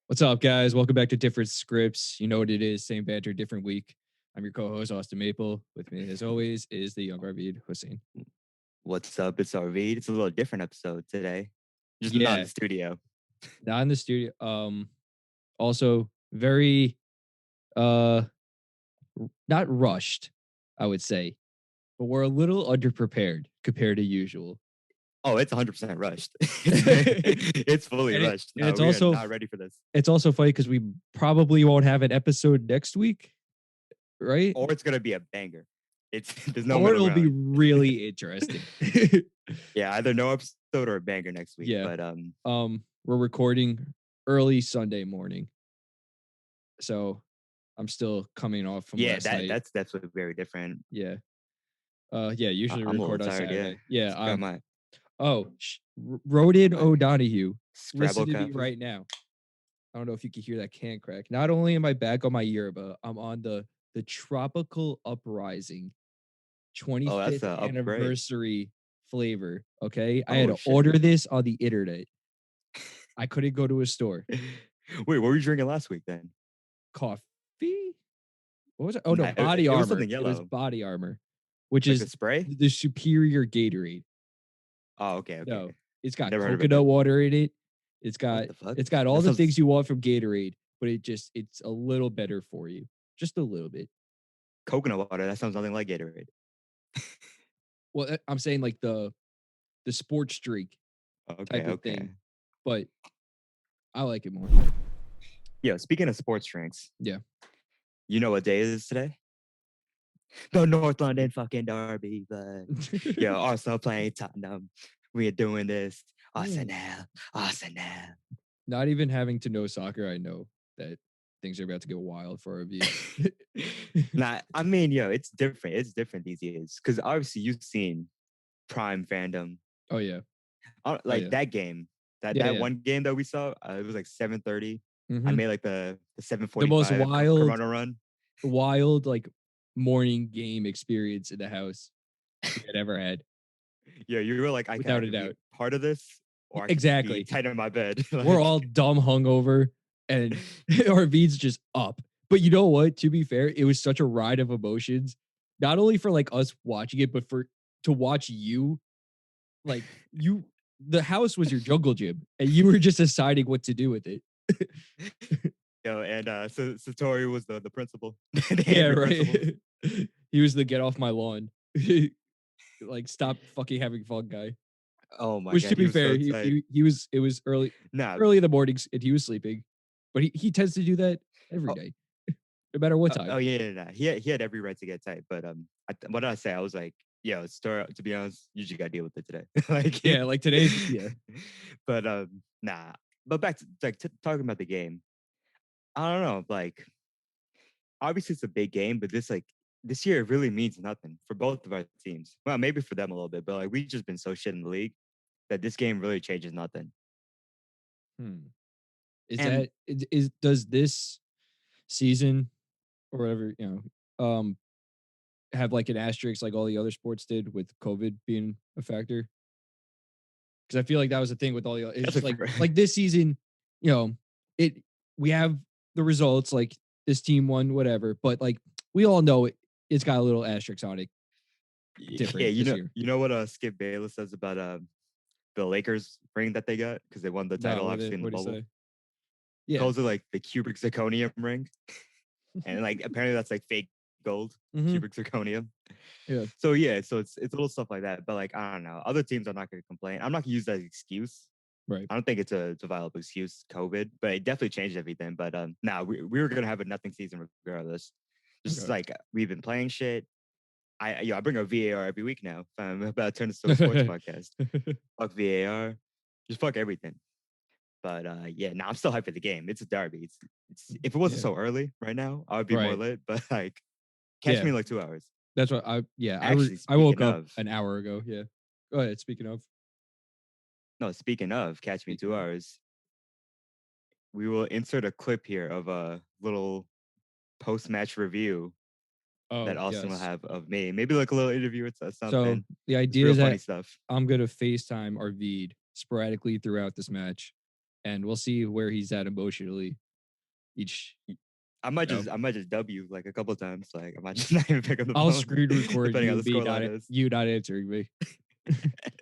What's up, guys? Welcome back to Different Scripts. You know what it is, same banter, different week. I'm your co-host, Austin Maple. With me, as always, is the young Arvid Hussein. What's up? It's RV. It's a little different episode today. Just not in Yeah, the studio. not in the studio. Also very not rushed, I would say, but we're a little underprepared compared to usual. Oh, it's 100% rushed. it's, and it's fully rushed. No, it's we are also not ready for this. funny because we probably won't have an episode next week, right? Or it's gonna be a banger. It's there's no Or middle it'll be ground. really interesting. Yeah, either no episode or a banger next week. Yeah. But We're recording early Sunday morning. So I'm still coming off from yeah, last night. that's definitely very different. Yeah. Usually I'm a little record on tired. Yeah, Saturday. Yeah. got my Rodin my O'Donohue. Listen Scrabble to me copies. right now. I don't know if you can hear that can crack. Not only am I back on my yerba, I'm on the Tropical Uprising Oh, that's 25th a upgrade. anniversary flavor. Okay. I had Oh to shit. order this on the internet. I couldn't go to a store. Wait, what were you drinking last week then? Coffee? What was it? Oh no, Nah, Body it was Armor. something It was yellow, Body Armor, which like the is spray. the superior Gatorade. Oh, okay, No, okay. it's got Never heard of it coconut then. water in it. It's What got the fuck? it's got all That the things sounds you want from Gatorade, but it's a little better for you. Just a little bit. coconut water. That sounds nothing like Gatorade. Well, I'm saying like the sports drink Okay, type of thing, okay. but I like it more. Yo, speaking of sports drinks, Yeah. you know what day it is today? The North London fucking derby, but yo, Arsenal playing Tottenham. We are doing this. Hmm. Arsenal, Arsenal. Not even having to know soccer, I know that things are about to go wild for our V. Nah, I mean, yo, it's different. It's different these years because obviously you've seen prime fandom. Oh yeah. Oh Like yeah. that game, that Yeah, that yeah. one game that we saw, it was like 7:30. I Mhm. made like the The most 7:45 wild, Corona run. like morning game experience in the house we had ever had, Yeah, you were like, I can without a either be doubt. a part of this or I could just be Exactly. tight in my bed. We're all Like, dumb hungover and our beats just up. But you know what? To be fair, it was such a ride of emotions, not only for like us watching it, but for to watch you, like you, the house was your jungle gym and you were just deciding what to do with it. and so Satori was the principal, the Yeah, angry principal. right. He was the get off my lawn. Like stop fucking having fun guy. Oh my Which to god, he be was fair, so tight. he was it was Nah, early in the mornings and he was sleeping. But he tends to do that every oh, day, no matter what oh time. yeah, nah. He had every right to get tight, but what did I say? I was like, yo, Satori. To be honest, you just gotta deal with it today. Yeah, Like, like today's yeah. but nah. But back to like talking about the game. I don't know, like obviously it's a big game, but this year it really means nothing for both of our teams. Well, maybe for them a little bit, but like we've just been so shit in the league that this game really changes nothing. Hmm. Is And that is does this season or whatever, have like an asterisk like all the other sports did with COVID being a factor? Because I feel like that was the thing with all the it's that's just like like this season, you know, it we have the results like this team won whatever, but like we all know it's got a little asterisk on it yeah, different this year. you know what Skip Bayless says about the Lakers ring that they got because they won the No, title obviously in the what do you bubble. say? He Yeah. calls it like the cubic zirconium ring, and like apparently that's like fake gold, Hmm. cubic zirconium. Yeah. So yeah, so it's little stuff like that. But like I don't know, other teams are not going to complain. I'm not going to use that as an excuse. Right. I don't think it's a viable excuse, COVID, but it definitely changed everything. But now we were gonna have a nothing season regardless. Just Okay. like we've been playing shit. I bring a VAR every week now. I'm about to turn this to a sports podcast. Fuck VAR, just fuck everything. But yeah, now I'm still hyped for the game. It's a derby. It's if it wasn't Yeah. so early right now, I would be more Right. lit. But like, catch Yeah. me in like 2 hours. That's what I yeah, Actually, I woke speaking up of, an hour ago. Yeah. Go ahead. Speaking of. no, speaking of, catch me in Speaking two of. hours. We will insert a clip here of a little post-match review that Oh, Austin will yes. have of me. Maybe like a little interview or So something. the It's idea real is funny that stuff. I'm gonna FaceTime or Veed sporadically throughout this match. and we'll see where he's at emotionally each. I You know, might just dub you like a couple times. Like I might just not even pick up the I'll phone, screen record depending on you the me score not line is. you not answering me.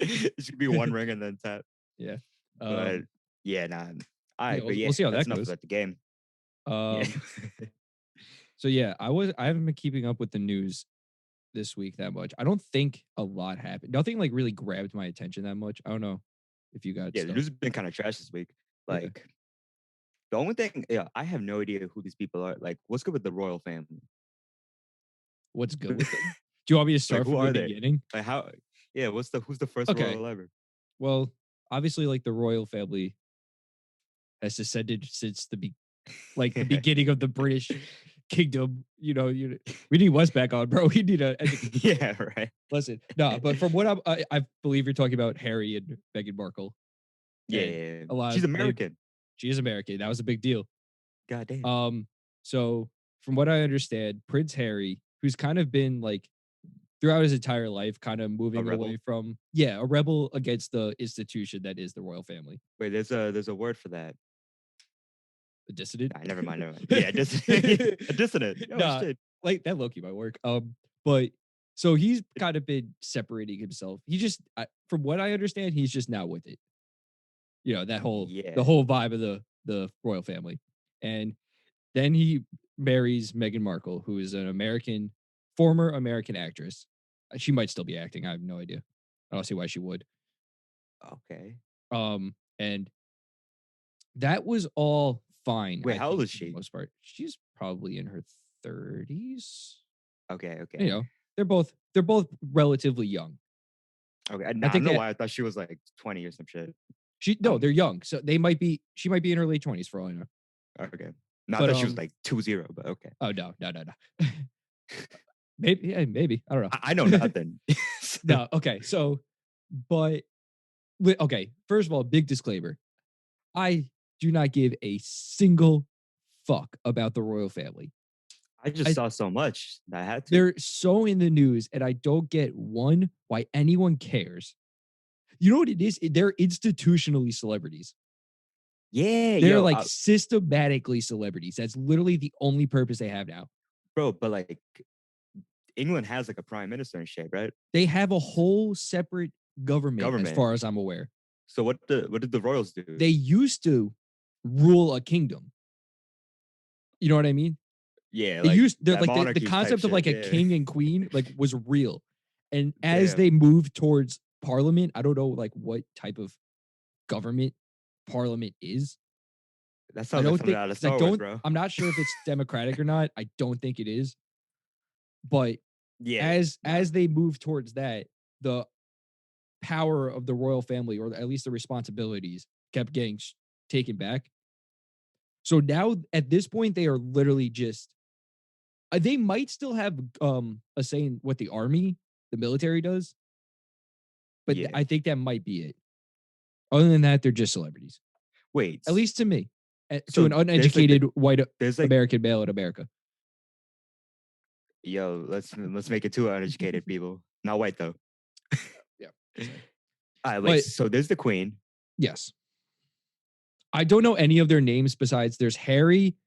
It should be one ring and then tap. Yeah. But yeah, nah. All Yeah, right, but we'll yeah, see how that's that enough goes. about the game. Yeah. Um, so yeah, I haven't been keeping up with the news this week that much. I don't think a lot happened. Nothing like really grabbed my attention that much. I don't know if you got Yeah, the stuff. news has been kind of trash this week. Yeah. Like the only thing, yeah, I have no idea who these people are. Like, what's good with the royal family? What's good with them? Do you want me to Like, start who from the are they? beginning? Like, how? Yeah, who's the first Okay. royal ever? Well, obviously, like the royal family has descended since like the beginning of the British kingdom. We need West back on, bro. We need a Yeah, right. listen. No, but from what I believe you're talking about Harry and Meghan Markle, Yeah, and yeah, yeah. a lot She's of they American. she is American. That was a big deal. God damn. So from what I understand, Prince Harry, who's kind of been like throughout his entire life, kind of A moving away rebel. from a rebel against the institution that is the royal family. Wait, there's a word for that. A dissident. Nah, never mind, never mind. Yeah, a dissonant. Oh Nah, shit. like that Loki might work. But so he's kind of been separating himself. He just, from what I understand, he's just now with it. The Yeah, whole vibe of the royal family, and then he marries Meghan Markle, who is an former American actress. She might still be acting. I have no idea. I don't see why she would. okay. And that was all fine, Wait, I how old think, is for the she? most part. She's probably in her 30s. Okay, You okay. know, they're both relatively young. Okay. I Nah, I don't think know that why I thought she was like 20 or some shit. they're Um, young. So she might be in her late 20s for all I know. okay. Not But that she was like 2-0, but okay. oh no. Maybe, yeah, maybe. I don't I know know. nothing. No, okay. So, but okay, first of all, big disclaimer. I do not give a single fuck about the royal family. I just I saw so much that I had to. They're so in the news, and I don't get why anyone cares. You know what it is? They're institutionally celebrities. Yeah, They're yo, like systematically celebrities. That's literally the only purpose they have now. bro, but like England has like a prime minister and shit, right? They have a whole separate government, as Government. far as I'm aware. So what did the royals do? They used to rule a kingdom. You know what I mean? Yeah, It like used they're that like the monarchy type concept of shit. like a Yeah. king and queen like was real. And as they Damn. moved towards parliament, I don't know like what type of government parliament is. That I sounds like don't something think out of because I Star Wars, don't bro. I'm not sure if it's democratic or not. I don't think it is. But Yeah. as Nah. they move towards that, the power of the royal family, or at least the responsibilities, kept getting taken back. So now at this point, they are literally just they might still have a say in what the military does, but Yeah. I think that might be it. Other than that, they're just celebrities. Wait. At least to me, to So an uneducated white there's like American male in America. yo, let's make it two uneducated people. Not white though. Yeah. All right, wait. But So there's the queen. yes, I don't know any of their names besides there's Prince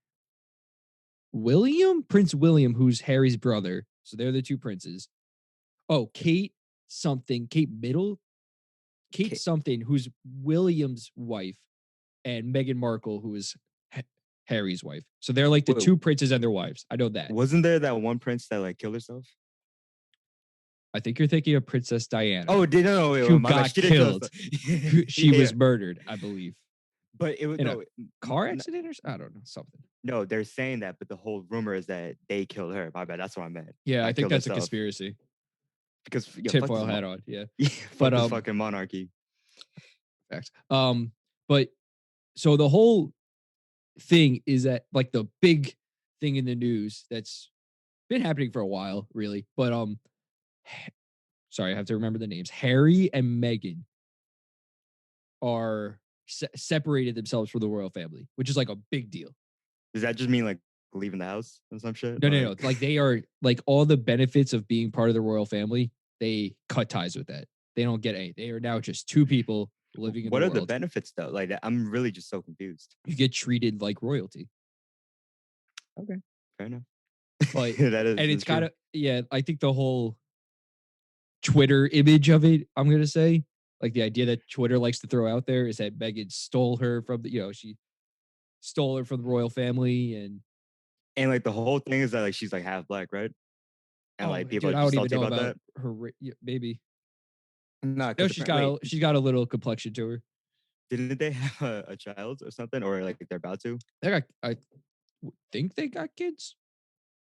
William, who's Harry's brother. So they're the two princes. Oh, Kate Ki- something, who's William's wife, and Meghan Markle, who is Harry's wife. So they're like the Wait, two princes and their wives. I know that. wasn't there that one prince that like killed herself? I think you're thinking of Princess Diana, Oh, did no, wait, who my bad. got She didn't kill killed. herself. She Yeah, was murdered, I believe, but it was in a no, car accident or I don't know, something. no. They're saying that, but the whole rumor is that they killed her. My bad. That's what I meant. Yeah, I Not think killed that's a herself conspiracy. because fuck Tinfoil hat on, yeah. yeah, But fuck this fucking monarchy. facts. But so the whole thing is that like the big thing in the news that's been happening for a while, really. But sorry, I have to remember the names. Harry and Meghan are separated themselves from the royal family, which is like a big deal. Does that just mean like leaving the house or some shit? No. Like they are like all the benefits of being part of the royal family. They cut ties with that. They don't get any. They are now just two people. living in the What are the royalty. benefits though? Like I'm really just so confused. You get treated like royalty. Okay, fair enough. But and it's That's kind true. of yeah, I think the whole Twitter image of it, I'm gonna say, like the idea that Twitter likes to throw out there is that Meghan stole her from the, she stole her from the royal family, and And like the whole thing is that like she's like half black, right? And oh, like people dude, are I just don't even salty know about about that. her. Maybe No, no, because apparently, wait, she's got a little complexion to her. didn't they have a child or something, or like they're about to? I think they got kids.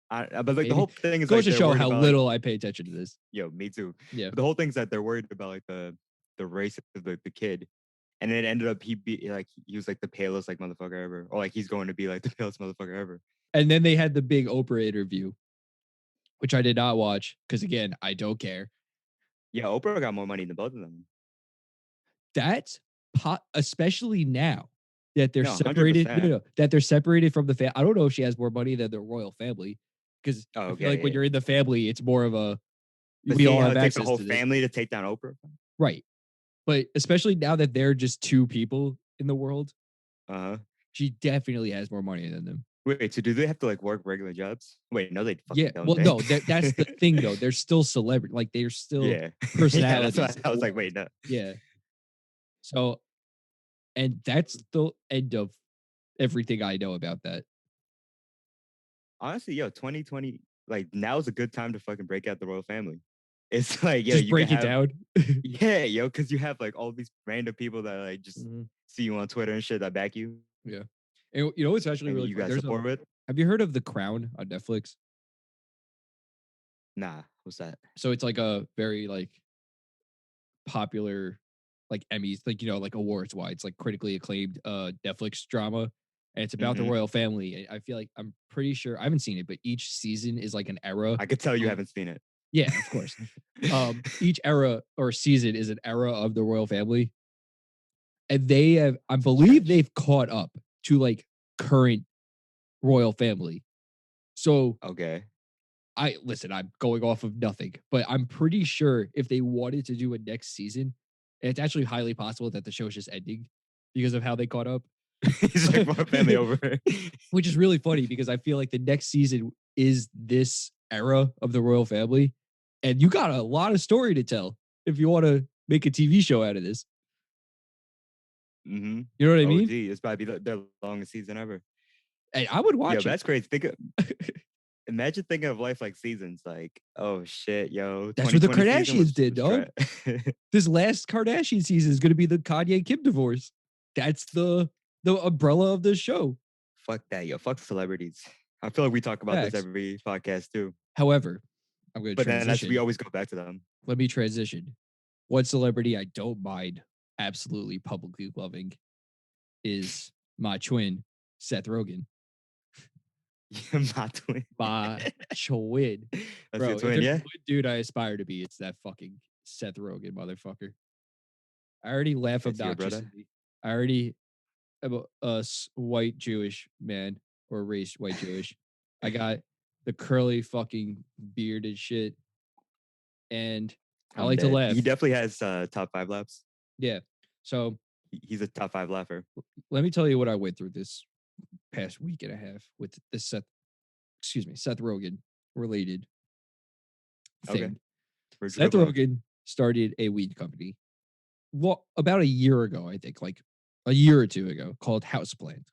But like the Maybe whole thing is goes like to they're show worried how about like, little I pay attention to this. yo, me too. Yeah, But the whole thing's that they're worried about like the race of the kid, and it ended up he was like the palest like motherfucker ever, or like he's going to be like the palest motherfucker ever. and then they had the big Oprah interview, which I did not watch because again, I don't care. Yeah, Oprah got more money than both of them. That's especially now that they're No, hundred separated. No, percent. no, that they're separated from the family. I don't know if she has more money than the royal family because Oh, I feel like okay. when Yeah. you're in the family, it's more of a But we seeing all how have it takes a access whole to this, family to take down Oprah. right? But especially now that they're just two people in the world, Uh huh. she definitely has more money than them. Wait, so do they have to like work regular jobs? Wait, no, they Yeah, fucking don't. well, They. no, that's the thing though. They're still celebrity, like they're still Yeah, yeah. That's personalities why in I the was like, world. wait, no. Yeah, so and that's the end of everything I know about that. Honestly, yo, 2020, like now is a good time to fucking break out the royal family. It's like, yo, Just you can break it have, down. yeah, yo, because you have like all these random people that like just Mhm. see you on Twitter and shit that back you Yeah. And you know what's actually and really you funny? got There's a support with. have you heard of The Crown on Netflix? Nah, what's that? So it's like a very like popular like Emmys, like like awards wise, it's like critically acclaimed Netflix drama. And it's about the Mm-hmm. royal family. I feel like I'm pretty sure I haven't seen it, but each season is like an era I could tell you of haven't seen it. yeah, of course. Each era or season is an era of the royal family. And they have, I believe Stretch. they've caught up to like current royal family. So Okay. I'm going off of nothing, but I'm pretty sure if they wanted to do a next season, it's actually highly possible that the show's just ending because of how they caught up. He's like royal family over. Which is really funny because I feel like the next season is this era of the royal family. And you got a lot of story to tell if you want to make a TV show out of this. Mm-hmm. You know what I Oh, mean? gee, it's probably their longest season ever. And I would Yeah, watch but it. that's crazy. Imagine thinking of life like seasons. Like, oh shit, yo, That's what the 2020 season Kardashians did, was dog. trash. This last Kardashian season is going to be the Kanye Kim divorce. That's the umbrella of the show. Fuck that, yo. Fuck celebrities. I feel like we talk about this Facts. every podcast too. However, I'm going to But then we transition. always go back to them. Let me transition. One celebrity I don't mind absolutely publicly loving is my twin, Seth Rogen. My twin. My twin. That's Bro, your if twin, there's yeah? one dude I aspire to be, it's that fucking Seth Rogen motherfucker. I already laugh That's your brother. obnoxiously. I already am a white Jewish man or race white Jewish. I got the curly fucking beard and shit. And I I'm like to dead. laugh. He definitely has top 5 laps. Yeah. So He's a top 5 laugher. let me tell you what I went through this past week and a half with this Seth Rogen related Okay. thing. We're Seth dribbling. Rogen started a weed company about a year ago, I think, like a year or two ago, called Houseplant.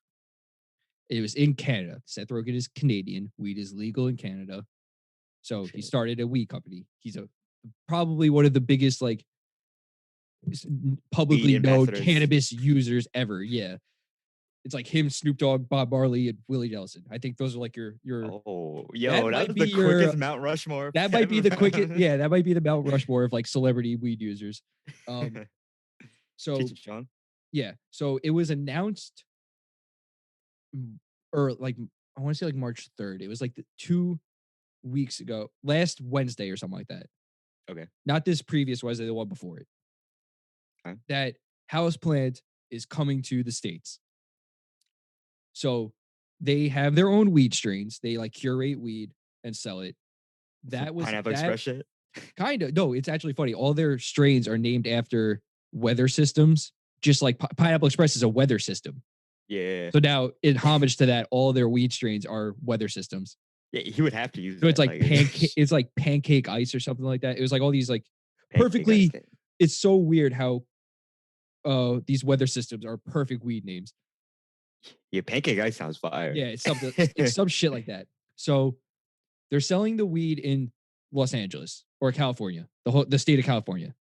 It was in Canada. Seth Rogen is Canadian. Weed is legal in Canada. So he Shit. started a weed company. He's probably one of the biggest like publicly Weed known ambassadors. cannabis users ever. Yeah. It's like him, Snoop Dogg, Bob Marley, and Willie Nelson. I think those are like your Oh, that yo, that might was be the quickest your Mount Rushmore that might be ever the quickest found. yeah, that might be the Mount Rushmore of like celebrity weed users. So Cheech and Chong. yeah, so it was announced or like I want to say like March 3rd. It was like 2 weeks ago, last Wednesday or something like that. Okay. Not this previous Wednesday, the one before it. Okay. That Houseplant is coming to the States. So they have their own weed strains. They like curate weed and sell it. Some That was Pineapple that Express shit. kind of no, it's actually funny. All their strains are named after weather systems just like Pineapple Express is a weather system. Yeah. So now, in homage to that, all their weed strains are weather systems. Yeah, he would have to use So it's that. like pancake. It's like pancake ice or something like that. It was like all these like pancake ice perfectly. thing. It's so weird how these weather systems are perfect weed names. Yeah, pancake ice sounds fire. Yeah, it's something. It's some shit like that. So they're selling the weed in Los Angeles or California, the state of California.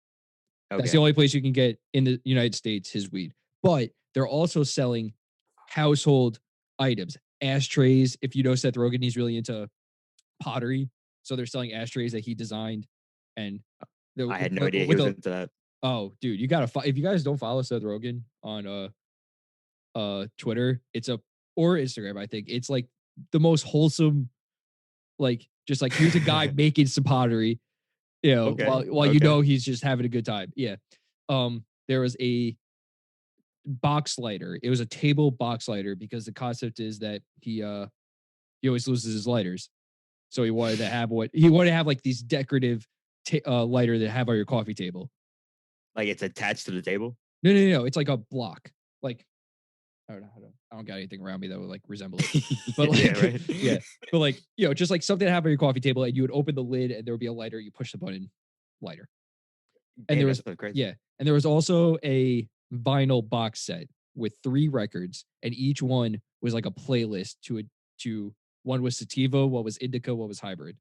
That's the Okay. only place you can get in the United States his weed. But they're also selling household items, ashtrays. If you know Seth Rogen, he's really into pottery, so they're selling ashtrays that he designed. And I had no idea he with was a into that. oh, dude, you gotta if you guys don't follow Seth Rogen on Twitter, or Instagram, I think it's like the most wholesome, like just like here's a guy making some pottery, Okay. while you Okay. know he's just having a good time. Yeah. There was a box lighter. It was a table box lighter because the concept is that he always loses his lighters. So he wanted to have like these decorative lighter that have on your coffee table. Like it's attached to the table? No. It's like a block. Like I don't know how to. I don't got anything around me that would like resemble it. But like, Yeah, right. yeah. But like, just like something to have on your coffee table, and you would open the lid, and there would be a lighter. You push the button, lighter. And Damn, there that's was so crazy. yeah, and there was also a vinyl box set with 3 records, and each one was like a playlist to one was sativa, what was indica, what was hybrid.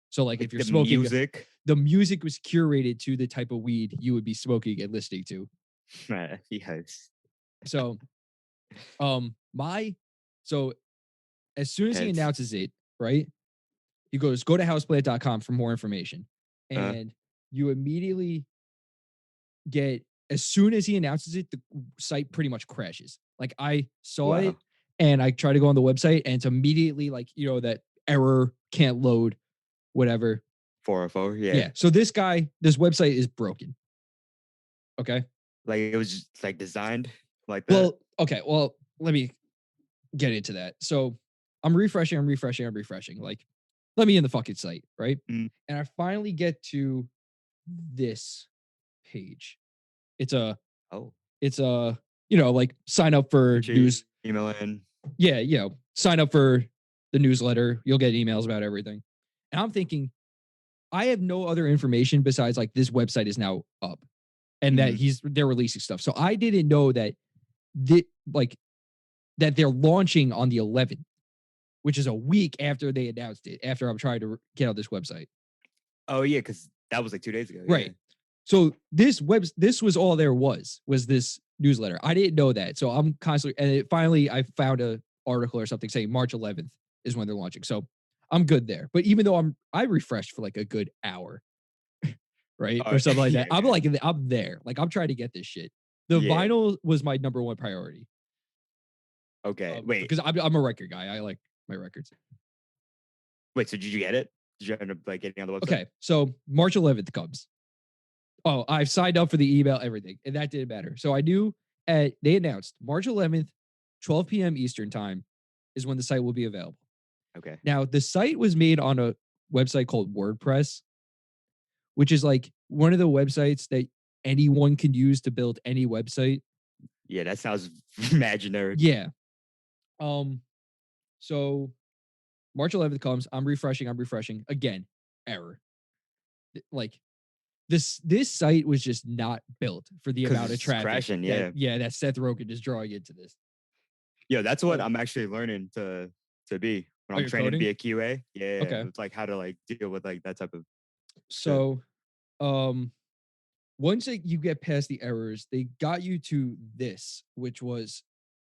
So like Like if you're the smoking, music. the music was curated to the type of weed you would be smoking and listening to. Yes. So my so as soon as he Heads. announces it, right? He goes, go to houseplant.com for more information. Uh, And you immediately get, as soon as he announces it, the site pretty much crashes. Like I saw it wow. and I try to go on the website and it's immediately like, that error can't load, whatever. 404. Yeah. Yeah. So this website is broken. Okay. Like it was just like designed like that. Well, okay. Well, let me get into that. So I'm refreshing. Like, let me in the fucking site, right? Mm. And I finally get to this page. It's a, Oh. like sign up for Put your news. email in. Yeah, sign up for the newsletter. You'll get emails about everything. And I'm thinking, I have no other information besides like this website is now up and that they're releasing stuff. So I didn't know that that they're launching on the 11th, which is a week after they announced it, after I'm trying to get on this website. Oh yeah, because that was like 2 days ago. Right. Yeah. So this was all there was this newsletter. I didn't know that. So I'm constantly, and finally I found a article or something saying March 11th is when they're launching. So I'm good there. But even though I refreshed for like a good hour, right? Or something like that. Yeah. I'm there. Like I'm trying to get this shit. The Yeah. vinyl was my number one priority. Okay. Wait. Because I'm a record guy. I like my records. Wait. So did you get it? Did you end up like getting on the website? Okay. So March 11th comes. Oh, I've signed up for the email, everything, and that didn't matter. So I knew they announced March 11th, 12 p.m. Eastern time is when the site will be available. Okay. Now, the site was made on a website called WordPress, which is like one of the websites that anyone can use to build any website. Yeah, that sounds imaginary. Yeah. So March 11th comes. I'm refreshing. Again, error. Like this site was just not built for the amount of It's traffic crashing. Yeah. that Seth Rogen is drawing into this. Yeah, that's what I'm actually learning to be when I'm you're training to coding? be a QA. Yeah. Okay. It's like how to like deal with like that type of shit. So, once you get past the errors, they got you to this, which was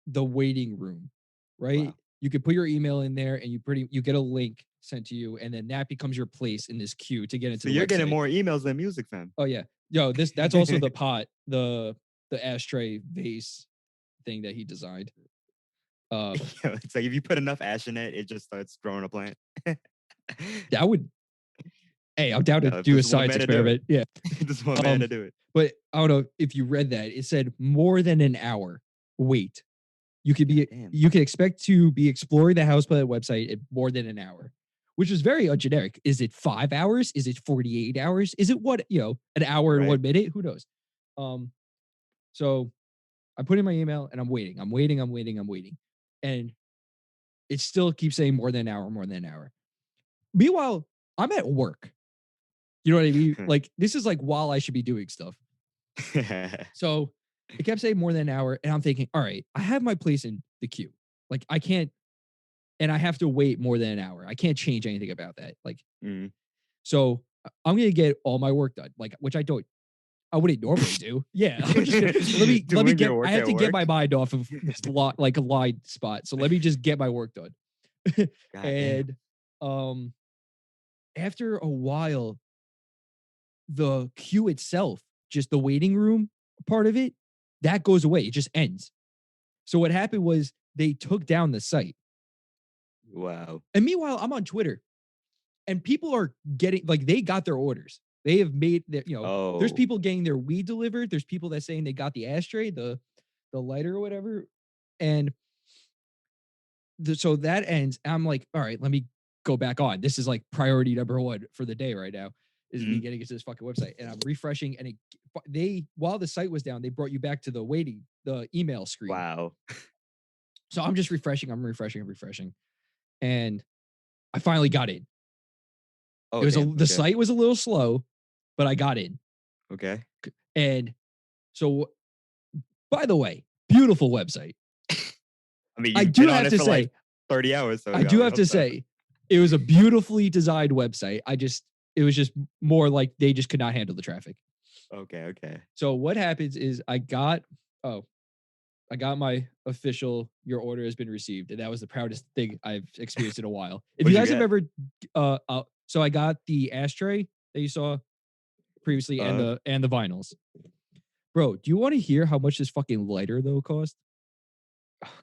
the waiting room, right? Wow. You could put your email in there, and you get a link sent to you, and then that becomes your place in this queue to get into So the you're website. getting more emails than music, fam. Oh yeah, that's also the pot, the ashtray vase thing that he designed. It's like if you put enough ash in it, it just starts growing a plant. That would. Hey, I'm down to do a science experiment. Yeah, just one man to do it. But I don't know if you read that. It said more than an hour wait. You could expect to be exploring the Houseplant website in more than an hour, which is very ungeneric. Is it 5 hours? Is it 48 hours? Is it an hour and 1 minute? Who knows? So I put in my email and I'm waiting. And it still keeps saying more than an hour, more than an hour. Meanwhile, I'm at work. You know what I mean? Like, this is like while I should be doing stuff. So it kept saying more than an hour. And I'm thinking, all right, I have my place in the queue. Like, I can't, and I have to wait more than an hour. I can't change anything about that. Like, so I'm going to get all my work done, like, which I wouldn't normally do. Yeah. I'm just gonna, let me Doing get, your work I have at to get work. my mind off of this like a line spot. So let me just get my work done. God damn. And, after a while, the queue itself, just the waiting room part of it, that goes away. It just ends. So what happened was they took down the site. Wow. And meanwhile, I'm on Twitter and people are getting, like, they got their orders. They have made their, there's Oh. people getting their weed delivered. There's people that saying they got the ashtray, the lighter or whatever. And so that ends. I'm like, all right, let me go back on. This is like priority number one for the day right now is me getting into this fucking website. And I'm refreshing and while the site was down, they brought you back to the email screen. Wow. So I'm just refreshing. I'm refreshing. And I finally got in. Oh, It was damn. the site was a little slow, but I got in. Okay. And so, by the way, beautiful website. I mean, I you've do been on have it to for say, like 30 hours. So I do have to say, it was a beautifully designed website. It was just more like they just could not handle the traffic. Okay. So what happens is I got my official, your order has been received. And that was the proudest thing I've experienced in a while. If you What'd you guys have get? ever, so I got the ashtray that you saw previously and the vinyls. Bro, do you want to hear how much this fucking lighter though cost?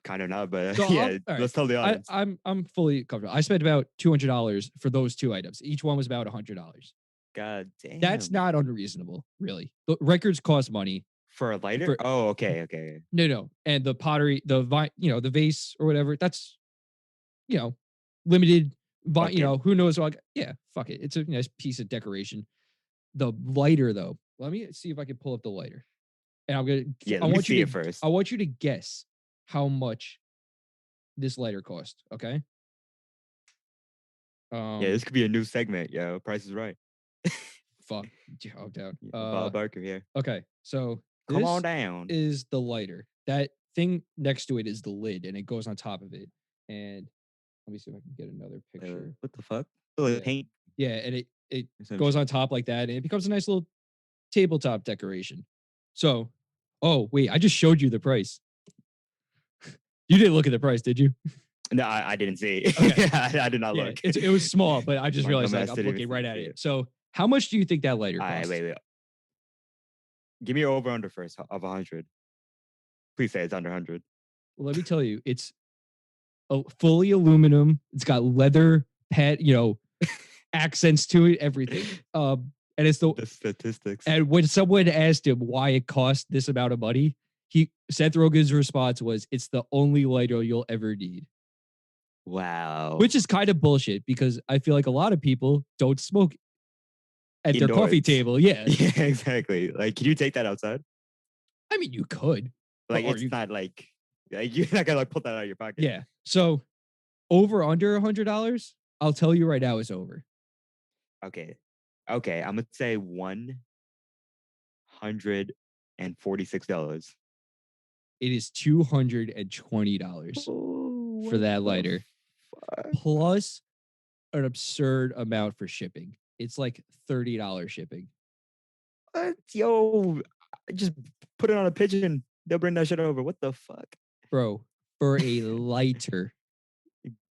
Kind of not, but So yeah, all right, let's tell the audience. I'm fully comfortable. I spent about $200 for those two items. Each one was about $100. God damn. That's not unreasonable, really. The records cost money. For a lighter? For, Oh, okay. no. And the pottery, the vase or whatever, that's, limited, Fuck it. who knows? Like, yeah, fuck it. It's a nice piece of decoration. The lighter, though, let me see if I can pull up the lighter. And I'm going to, Yeah, let me see it first. I want you to guess how much this lighter cost. Okay. Yeah, this could be a new segment. Yeah, Price is Right. Fuck. Oh, down. Bob Barker here. Okay. So Come on down. Is the lighter. That thing next to it is the lid, and it goes on top of it. And let me see if I can get another picture. What the fuck? Oh, paint. Yeah, and it goes on top like that, and it becomes a nice little tabletop decoration. So, oh wait, I just showed you the price. You didn't look at the price, did you? No, I didn't see. Okay. I did not look. It was small, but I just realized I'm looking right at it. So, how much do you think that lighter costs? Wait. Give me your over under first of 100. Please say it's under 100. Well, let me tell you, it's fully aluminum. It's got leather pet, accents to it, everything. And it's the statistics. And when someone asked him why it cost this amount of money, Seth Rogen's response was, "It's the only lighter you'll ever need." Wow. Which is kind of bullshit because I feel like a lot of people don't smoke at their coffee table. Yeah. Yeah, exactly. Like, can you take that outside? I mean, you could. Like, it's not like you're not gonna put that out of your pocket. Yeah. So over under $100, I'll tell you right now is over. Okay. I'm gonna say $146. It is $220 for that lighter. Plus an absurd amount for shipping. It's like $30 shipping. What? Yo, just put it on a pigeon. They'll bring that shit over. What the fuck? Bro, for a lighter.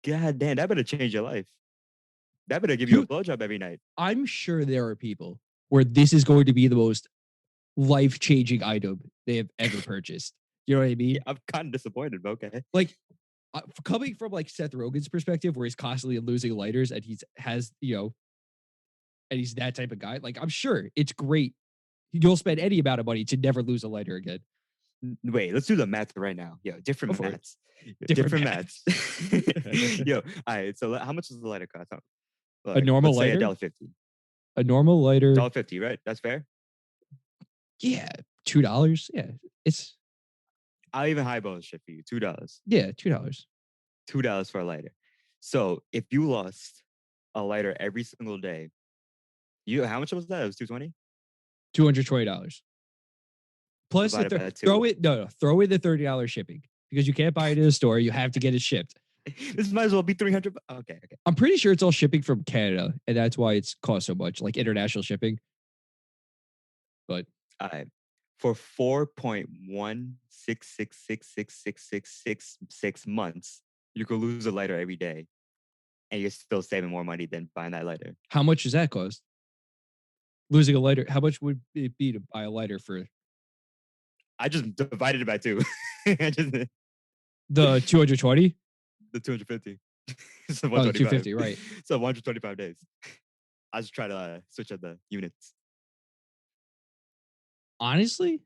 God damn, that better change your life. That better give you a blowjob every night. I'm sure there are people where this is going to be the most life-changing item they have ever purchased. You know what I mean? Yeah, I'm kind of disappointed, but okay. Like, coming from like Seth Rogen's perspective, where he's constantly losing lighters and he's that type of guy. Like, I'm sure it's great. You'll spend any amount of money to never lose a lighter again. Wait, let's do the math right now. Yo, different maths. Different maths. Yo, all right. So how much does the lighter cost? A normal lighter? $1.50. A normal lighter. $1.50, right? That's fair? Yeah. $2. Yeah. It's I'll even highball the shit for you. $2. Yeah, $2. $2 for a lighter. So if you lost a lighter every single day, you how much was that? It was 220. $220. Plus Divided by throw two. it no, throw in the $30 shipping because you can't buy it in a store. You have to get it shipped. This might as well be 300. Okay. I'm pretty sure it's all shipping from Canada, and that's why it's cost so much, like international shipping. But All right. For 4.166666666 months, you could lose a lighter every day, and you're still saving more money than buying that lighter. how much does that cost? Losing a lighter, how much would it be to buy a lighter for I just divided it by two. Just the 220? the 250. So Oh, 125. 250, right. So 125 days. I just try to switch up the units. Honestly,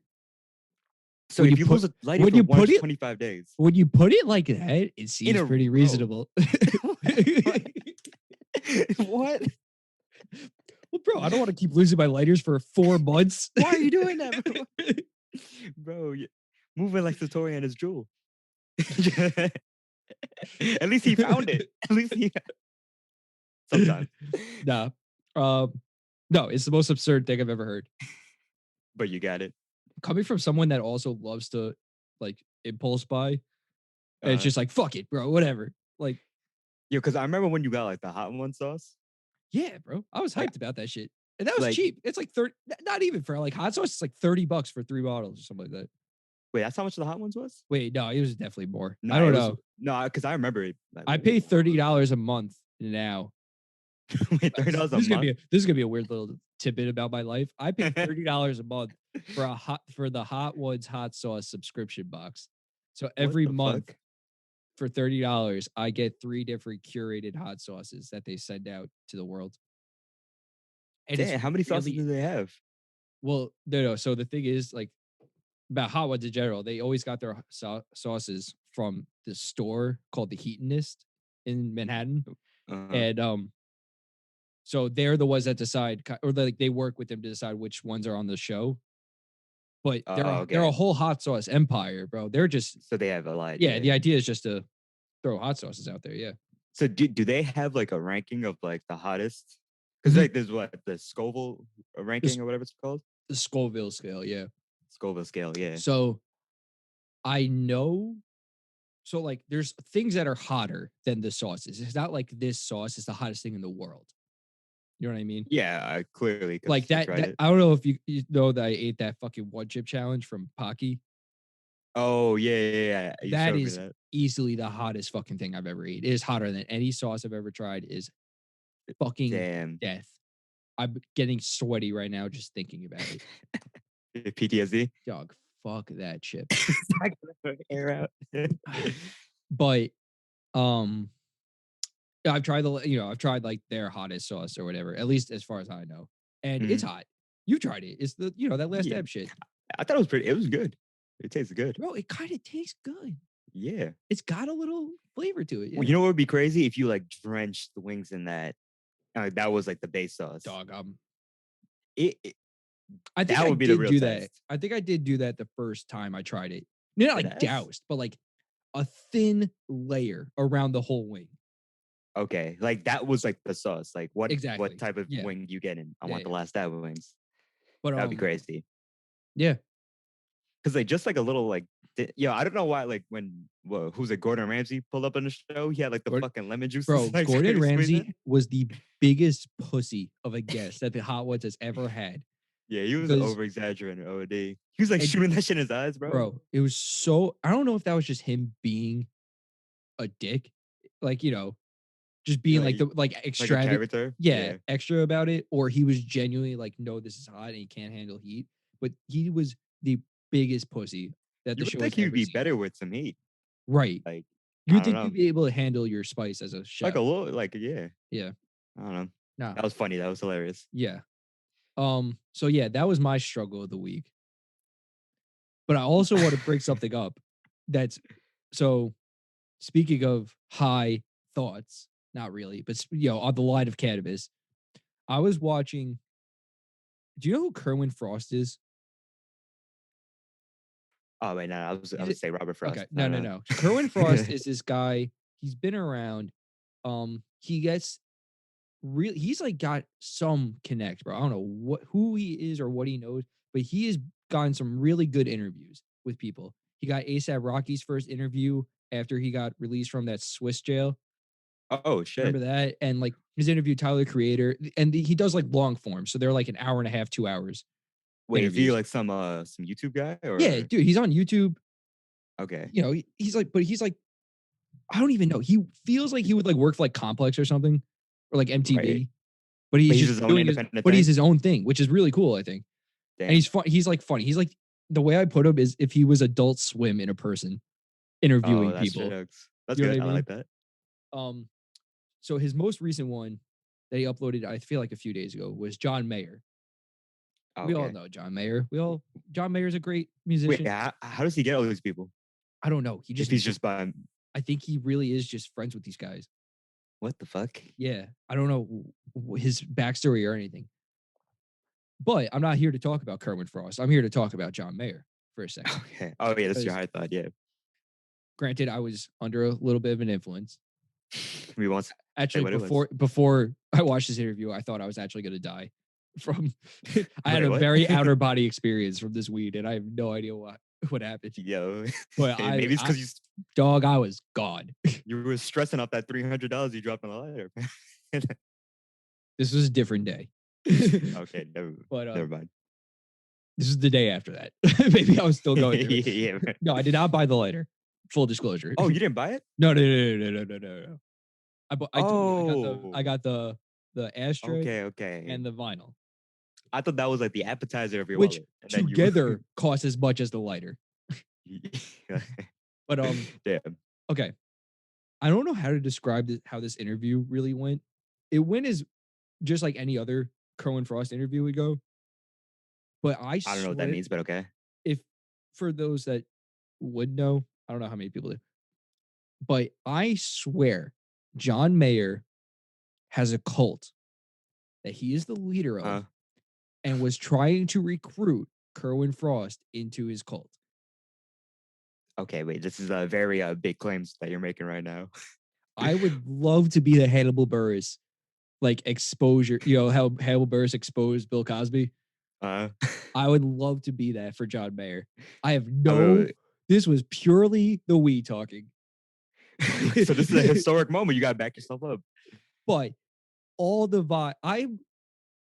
So when if you you lose put a lighter when for you put it 125 days, when you put it like that, it in seems a pretty row. reasonable. What? Well, bro, I don't want to keep losing my lighters for 4 months. Why are you doing that, bro? Bro, moving like Satori and his jewel. At least he found it. At least he sometimes. Nah. No, it's the most absurd thing I've ever heard. But you got it. Coming from someone that also loves to like impulse buy, and it's Uh, just like fuck it, bro, whatever. Like, yeah, because I remember when you got like the hot one sauce. yeah, bro, I was Like, hyped about that shit, and that was like cheap. It's like 30, not even for like hot sauce. It's like $30 for 3 bottles or something like that. wait, that's how much the hot ones was? Wait, no, it was definitely more. No, I it don't was know. no, because I remember it. Like, I pay $30 a month now. wait, $30 a This is gonna be month? this is gonna be a weird little tidbit about my life. I pay $30 a month for the Hot Ones hot sauce subscription box. So What every the month fuck? for $30, I get 3 different curated hot sauces that they send out to the world. And it's Damn, how many sauces do really they have? well, no. So the thing is, like about Hot Ones in general, they always got their sauces from the store called the Heatonist in Manhattan, Uh-huh. and so they're the ones that decide, or like they work with them to decide which ones are on the show. But Oh, they're a okay. whole hot sauce empire, bro. They're just So they have a lot, yeah. yeah. The idea is just to throw hot sauces out there. Yeah. So do they have like a ranking of like the hottest? Because Mhm. like there's what the Scoville This ranking or whatever it's called, the Scoville scale. Yeah. Scoville scale. Yeah. So I know. So like, there's things that are hotter than the sauces. It's not like this sauce is the hottest thing in the world. You know what I mean? Yeah, clearly Like because I tried that. it. I don't know if you know that I ate that fucking one chip challenge from Pocky. Oh yeah. You That showed me is that. easily the hottest fucking thing I've ever eaten. It is hotter than any sauce I've ever tried. Is fucking Damn. death. I'm getting sweaty right now just thinking about it. PTSD. Dog, fuck that chip. I gotta air out. But um I've tried I've tried like their hottest sauce or whatever, at least as far as I know. And it's Mhm. hot. You tried it. It's the that last Yeah, ab shit. I thought it was pretty. It was good. It tastes good. Bro, it kind of tastes good. Yeah. It's got a little flavor to it. Well, Yeah. you know what would be crazy if you like drenched the wings in that. That was like the base sauce. Dog, It I think that I would be the did real do that. test. I think I did do that the first time I tried it. Not Dead like ass? doused, but like a thin layer around the whole wing. Okay, like that was like the sauce. Like what Exactly. type of Yeah. wing you getting? I Yeah. want the Yeah. last dab wings. But That would be crazy. yeah. Cause like just like a little like I don't know why like when who's it Gordon Ramsay pulled up on the show he had like the Gord- fucking lemon juice Bro, like Gordon squeezing. Ramsay was the biggest pussy of a guest that the Hot Ones has ever had. Yeah, he was Because over exaggerating OD. He was like and shooting that shit in his eyes, bro. bro, it was so I don't know if that was just him being a dick, like just being like the like Like a extravagant, character. yeah, Yeah, extra about it, or he was genuinely like, no, this is hot and he can't handle heat. But he was the biggest pussy that you the would show think has he would ever be seen. better with some heat. Right. Like You I would don't think you'd know, be able to handle your spice as a like chef. a little like yeah. Yeah. I don't know. Nah. That was funny. That was hilarious. Yeah. So yeah, that was my struggle of the week. But I also want to bring something up that's so speaking of high thoughts, not really, but on the line of cannabis, I was watching. Do you know who Kerwin Frost is? Oh wait, no, I He's would say Robert okay. Frost. No, No, no, no. no. Kerwin Frost is this guy. He's been around. He gets really. He's like got some connect, bro. I don't know who he is or what he knows, but he has gotten some really good interviews with people. He got ASAP Rocky's first interview after he got released from that Swiss jail. Oh shit. Remember that? And like his interview Tyler Creator, and he does like long form, so they're like an hour and a half, 2 hours Wait, is he interviews. like some YouTube guy Yeah, or dude, he's on YouTube. okay? You know, he's like, but he's like, I don't even know. He feels like he would like work for like Complex or something, or like Right. MTV, but he's But he's just his own doing his, independent but he's thing. his own thing, which is really cool, I think. And Damn. he's like funny. He's like the way I put him is if he was Adult Swim in a person Oh, interviewing that's people. jokes. That's You know good. what I I mean? like that. Um, so his most recent one that he uploaded, I feel like a few days ago, was John Mayer. We all Okay. know John Mayer. John Mayer's a great Wait, musician. how does he get all these people? I don't know. He If just he's just by I think he really is just friends with these guys. what the fuck? Yeah. I don't know his backstory or anything. But I'm not here to talk about Kerwin Frost. I'm here to talk about John Mayer for a second. Okay. Oh yeah, that's your Because high thought. Yeah. granted, I was under a little bit of an influence. We won't say Actually, what it was. before I watched this interview, I thought I was actually gonna die from I had Wait, a what? very outer body experience from this weed, and I have no idea what happened. Yo, But maybe it's I because dog, I was gone. you were stressing off that $300 you dropped on the lighter. This was a different day. Okay, But never mind. this is the day after that. Maybe I was still going through it. Yeah. No, I did not buy the lighter. Full disclosure. Oh, you didn't buy it? No, no, no, no, no, no, no, no. I told you Oh, I got the ashtray okay, okay. and the vinyl, I thought that was like the appetizer of your which wallet, and then you. together cost as much as the lighter. But Damn. okay. I don't know how to describe how this interview really went. It went as just like any other Kerwin Frost interview would go. But I I don't know what that swear, means, but okay. if for those that would know, I don't know how many people do, but I swear John Mayer has a cult that he is the leader Huh? of and was trying to recruit Kerwin Frost into his cult. Okay, wait. This is a very big claims that you're making right now. I would love to be the Hannibal Buress like exposure, you know, how Hannibal Buress exposed Bill Cosby. Uh, I would love to be that for John Mayer. I have I no, mean, this was purely the weed talking. so this is a historic moment. You got to back yourself up. But all the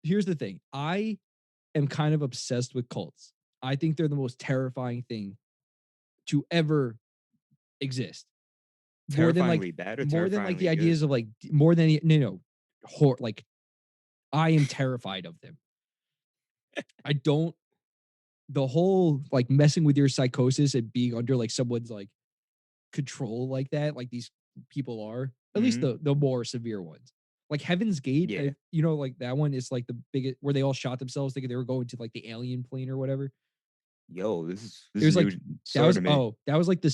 here's the thing. I am kind of obsessed with cults. I think they're the most terrifying thing to ever exist. Terrifyingly bad or More than like the terrifyingly good? ideas of like more than like I am terrified of them. I don't the whole like messing with your psychosis and being under like someone's like control like that, like these people are, at least Hmm. the more severe ones. Like Heaven's Gate, Yeah. you know, like that one is like the biggest where they all shot themselves thinking they were going to like the alien plane or whatever. Yo, this It is was like new story to me. that was like the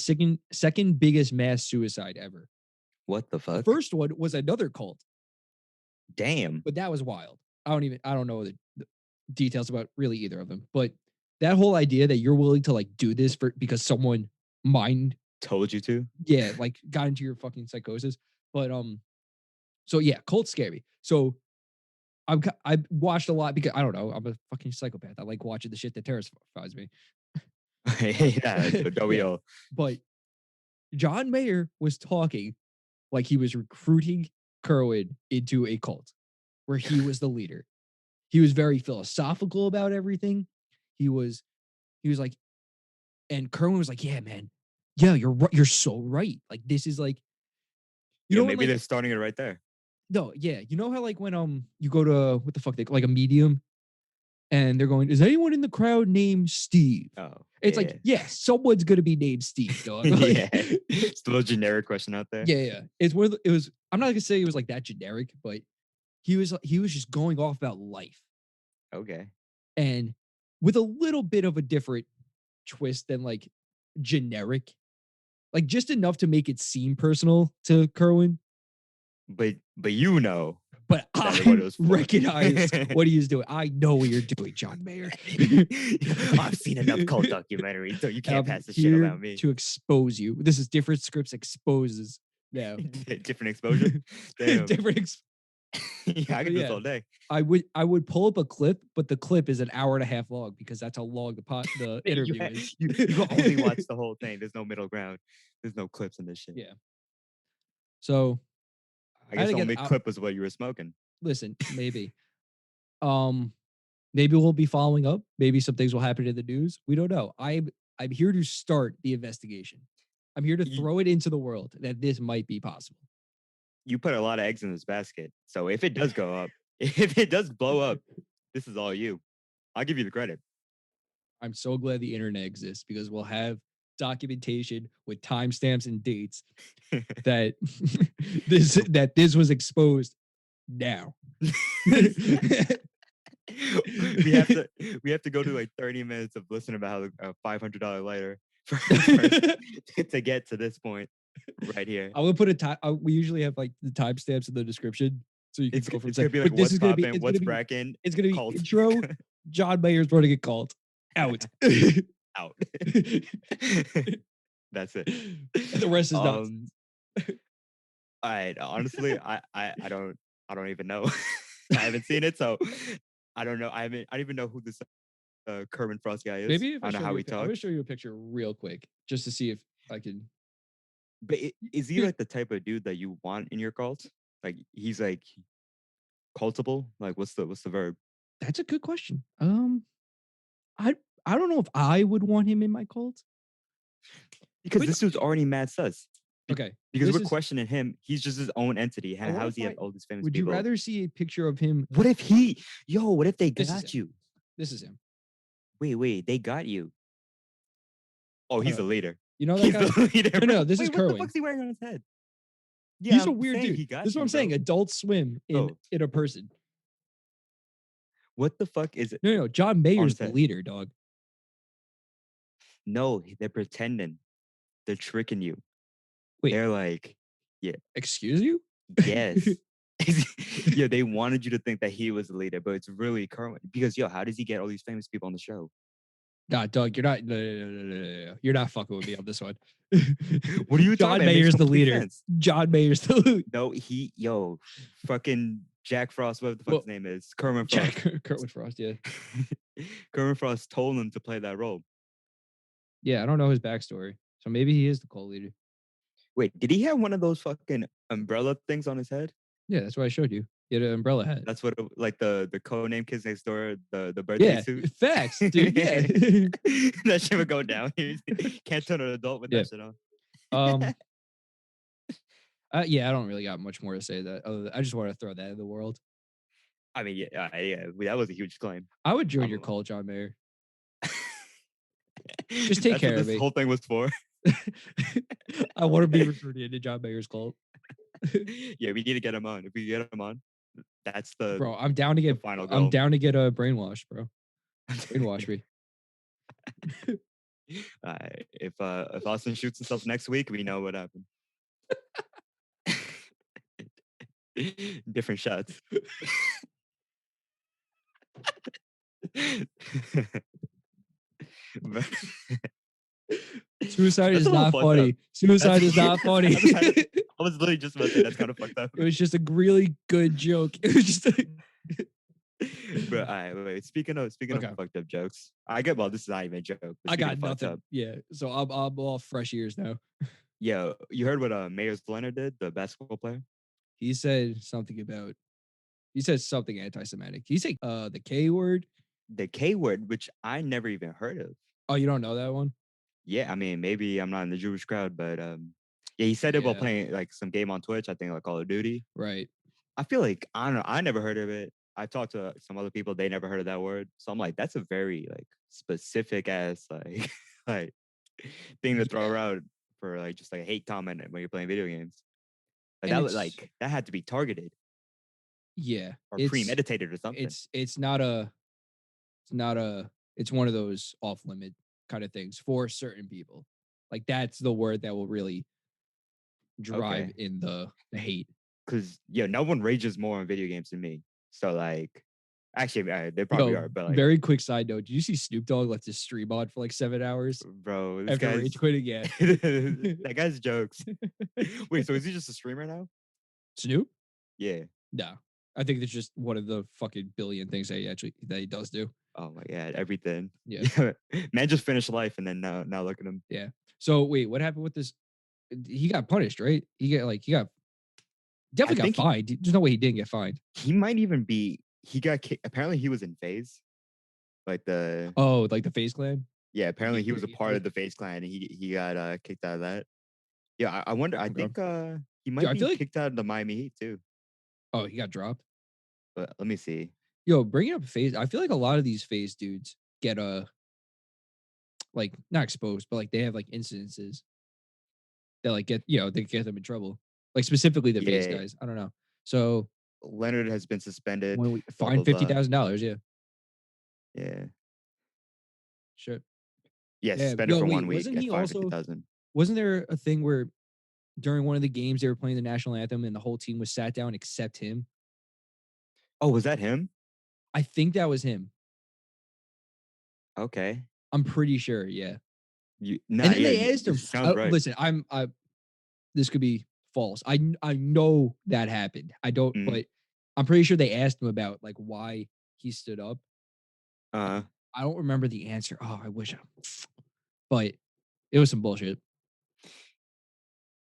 second biggest mass suicide ever. What the The fuck? first one was another cult, Damn. but that was wild. I don't know the details about really either of them, but that whole idea that you're willing to like do this for because someone mind Told you to. like got into your fucking psychosis. But so yeah, cults scare me. So I watched a lot because I don't know, I'm a fucking psychopath. I like watching the shit that terrifies me. Yeah, don't we Yeah. all? But John Mayer was talking like he was recruiting Kerwin into a cult where he was the leader. He was very philosophical about everything. He was like, and Kerwin was like, "Yeah, man, yeah, you're right. You're so right. Like this is like, you Yeah, know, when, maybe like they're starting it right there. no, yeah, you know how like when you go to what the fuck they like a medium and they're going, is anyone in the crowd named Steve? Oh, It's yeah. like, yeah, someone's gonna be named Steve, dog. Like, Yeah. It's a little generic question out there. yeah. It's one of it was. I'm not gonna say it was like that generic, but he was just going off about life Okay. and with a little bit of a different twist than like generic, like just enough to make it seem personal to Kerwin. But you know. but That I what it was for. recognize what he is doing. I know what you're doing, John Mayer. I've seen enough cult documentaries, so you And can't I'm pass the shit here about me. to expose you. This is different scripts exposes now. Different exposure. Damn. Different. Yeah, I could do this all day. I would pull up a clip, but the clip is an hour and a half long because that's how long the interview is. You can only watch the whole thing. There's no middle ground. There's no clips in this shit. Yeah. So I guess had to the get only out. clip was what you were smoking. Listen, maybe. Maybe we'll be following up. Maybe some things will happen in the news. We don't know. I'm here to start the investigation. I'm here to throw it into the world that this might be possible. You put a lot of eggs in this basket. So if it does go up, if it does blow up, this is all you. I'll give you the credit. I'm so glad the internet exists because we'll have documentation with timestamps and dates that this was exposed now. we have to go to like 30 minutes of listening about how a $500 lighter to get to this point right here. I will put a time. We usually have like the timestamps in the description, so you can go from. It's gonna be like what's poppin', what's brackin'. It's gonna be intro. John Mayer's running a cult. Out. Out. That's it. And the rest is nonsense. All right. Honestly, I don't even know. I haven't seen it, so I don't know. I don't even know who this Kermit Frost guy is. Maybe if I don't know how he talks. I'm gonna show you a picture real quick just to see if I can. But is he like the type of dude that you want in your cult? Like he's like cultable? Like what's the verb? That's a good question. I don't know if I would want him in my cult. Because this dude's already mad sus. Okay. Because we're questioning him. He's just his own entity. How does he have all these famous would people? Would you rather see a picture of him? What if what if they got you? This is him. Wait, they got you. Oh, he's the leader. You know that he's guy? The leader. No, this is Kerwin. What the fuck's he wearing on his head? Yeah, he's a weird dude. This is what I'm saying. Adult Swim in a person. What the fuck is it? No, John Mayer's the leader, dog. No, they're pretending. They're tricking you. Wait. They're like, yeah. Excuse you? Yes. Yeah, they wanted you to think that he was the leader, but it's really Kerwin. Because how does he get all these famous people on the show? Nah, Doug, you're not. No. You're not fucking with me on this one. What are you John talking about? Mayer's the leader. John Mayer's the leader. No, fucking Jack Frost, whatever the fuck his name is. Kermit Frost. Kermit Frost, yeah. Kermit Frost told him to play that role. Yeah, I don't know his backstory. So maybe he is the cult leader. Wait, did he have one of those fucking umbrella things on his head? Yeah, that's what I showed you. He had an umbrella hat. That's what, like the codename Kids Next Door, the birthday suit. Facts, dude. Yeah, that shit would go down. Can't turn an adult with that shit on. Yeah, I don't really got much more to say. That I just want to throw that in the world. I mean, yeah, that was a huge claim. I would join your cult, John Mayer. Just take care of me. This whole thing was for. I want to be recruited into John Mayer's cult. Yeah, we need to get him on. If we get him on, that's the bro. I'm down to get final goal. I'm down to get a brainwash, bro. Brainwash me. If Austin shoots himself next week, we know what happened. Different shots. Suicide is not funny. Suicide is not funny. I was literally just about to say that's kind of fucked up. It was just a really good joke. It was just But wait. Speaking of fucked up jokes, this is not even a joke. I got nothing. Yeah, so I'm all fresh ears now. Yeah, you heard what Mayers Leonard did, the basketball player? He said something anti-Semitic. He said the K word. The K word, which I never even heard of. Oh, you don't know that one? Yeah, I mean, maybe I'm not in the Jewish crowd, but yeah, he said it while playing like some game on Twitch. I think like Call of Duty. Right. I feel like I don't know. I never heard of it. I talked to some other people; they never heard of that word. So I'm like, that's a very like specific ass like like thing to throw around for like just like a hate comment when you're playing video games. Like that was like that had to be targeted. Yeah, or premeditated or something. It's one of those off limit kind of things for certain people. Like that's the word that will really drive in the hate. because no one rages more on video games than me. So like, actually, they probably Yo, are, but like, very quick side note. Did you see Snoop Dogg left his stream on for like 7 hours bro, this after guy's rage quitting? Yeah. that guy's jokes. Wait, so is he just a streamer now? Snoop? Yeah. No. I think it's just one of the fucking billion things that he does do. Oh my god, everything. Yeah. Yeah, man, just finished life, and then now look at him. Yeah. So wait, what happened with this? He got punished, right? He I definitely got think fined. There's no way he didn't get fined. he might even be. He got kicked. Apparently, he was in Phase, like the Oh, like the FaZe Clan? yeah. Like Apparently, he was a he part of the Phase clan, and he got kicked out of that. Yeah, I wonder. I Okay. think he Yo, might I be feel like kicked out of the Miami Heat too. he got dropped. But let me see. Yo, bringing up FaZe, I feel like a lot of these FaZe dudes get like not exposed, but like they have like incidences that like they get them in trouble. Like specifically the FaZe Yeah, guys. I don't know. So Leonard has been suspended. when we Blah fine blah blah. $50,000, yeah. Yeah, Sure. yeah, Yeah. suspended Yo, for wait, 1 week wasn't at he fine fifty also thousand. wasn't there a thing where during one of the games they were playing the national anthem and the whole team was sat down except him? Oh, was that him? I think that was him. Okay. I'm pretty sure, yeah. You And nah, then yeah, they asked him, this sounds right. listen, I this could be false. I know that happened. I don't, Mm, but I'm pretty sure they asked him about like why he stood up. uh, I don't remember the answer. Oh, I wish but it was some bullshit.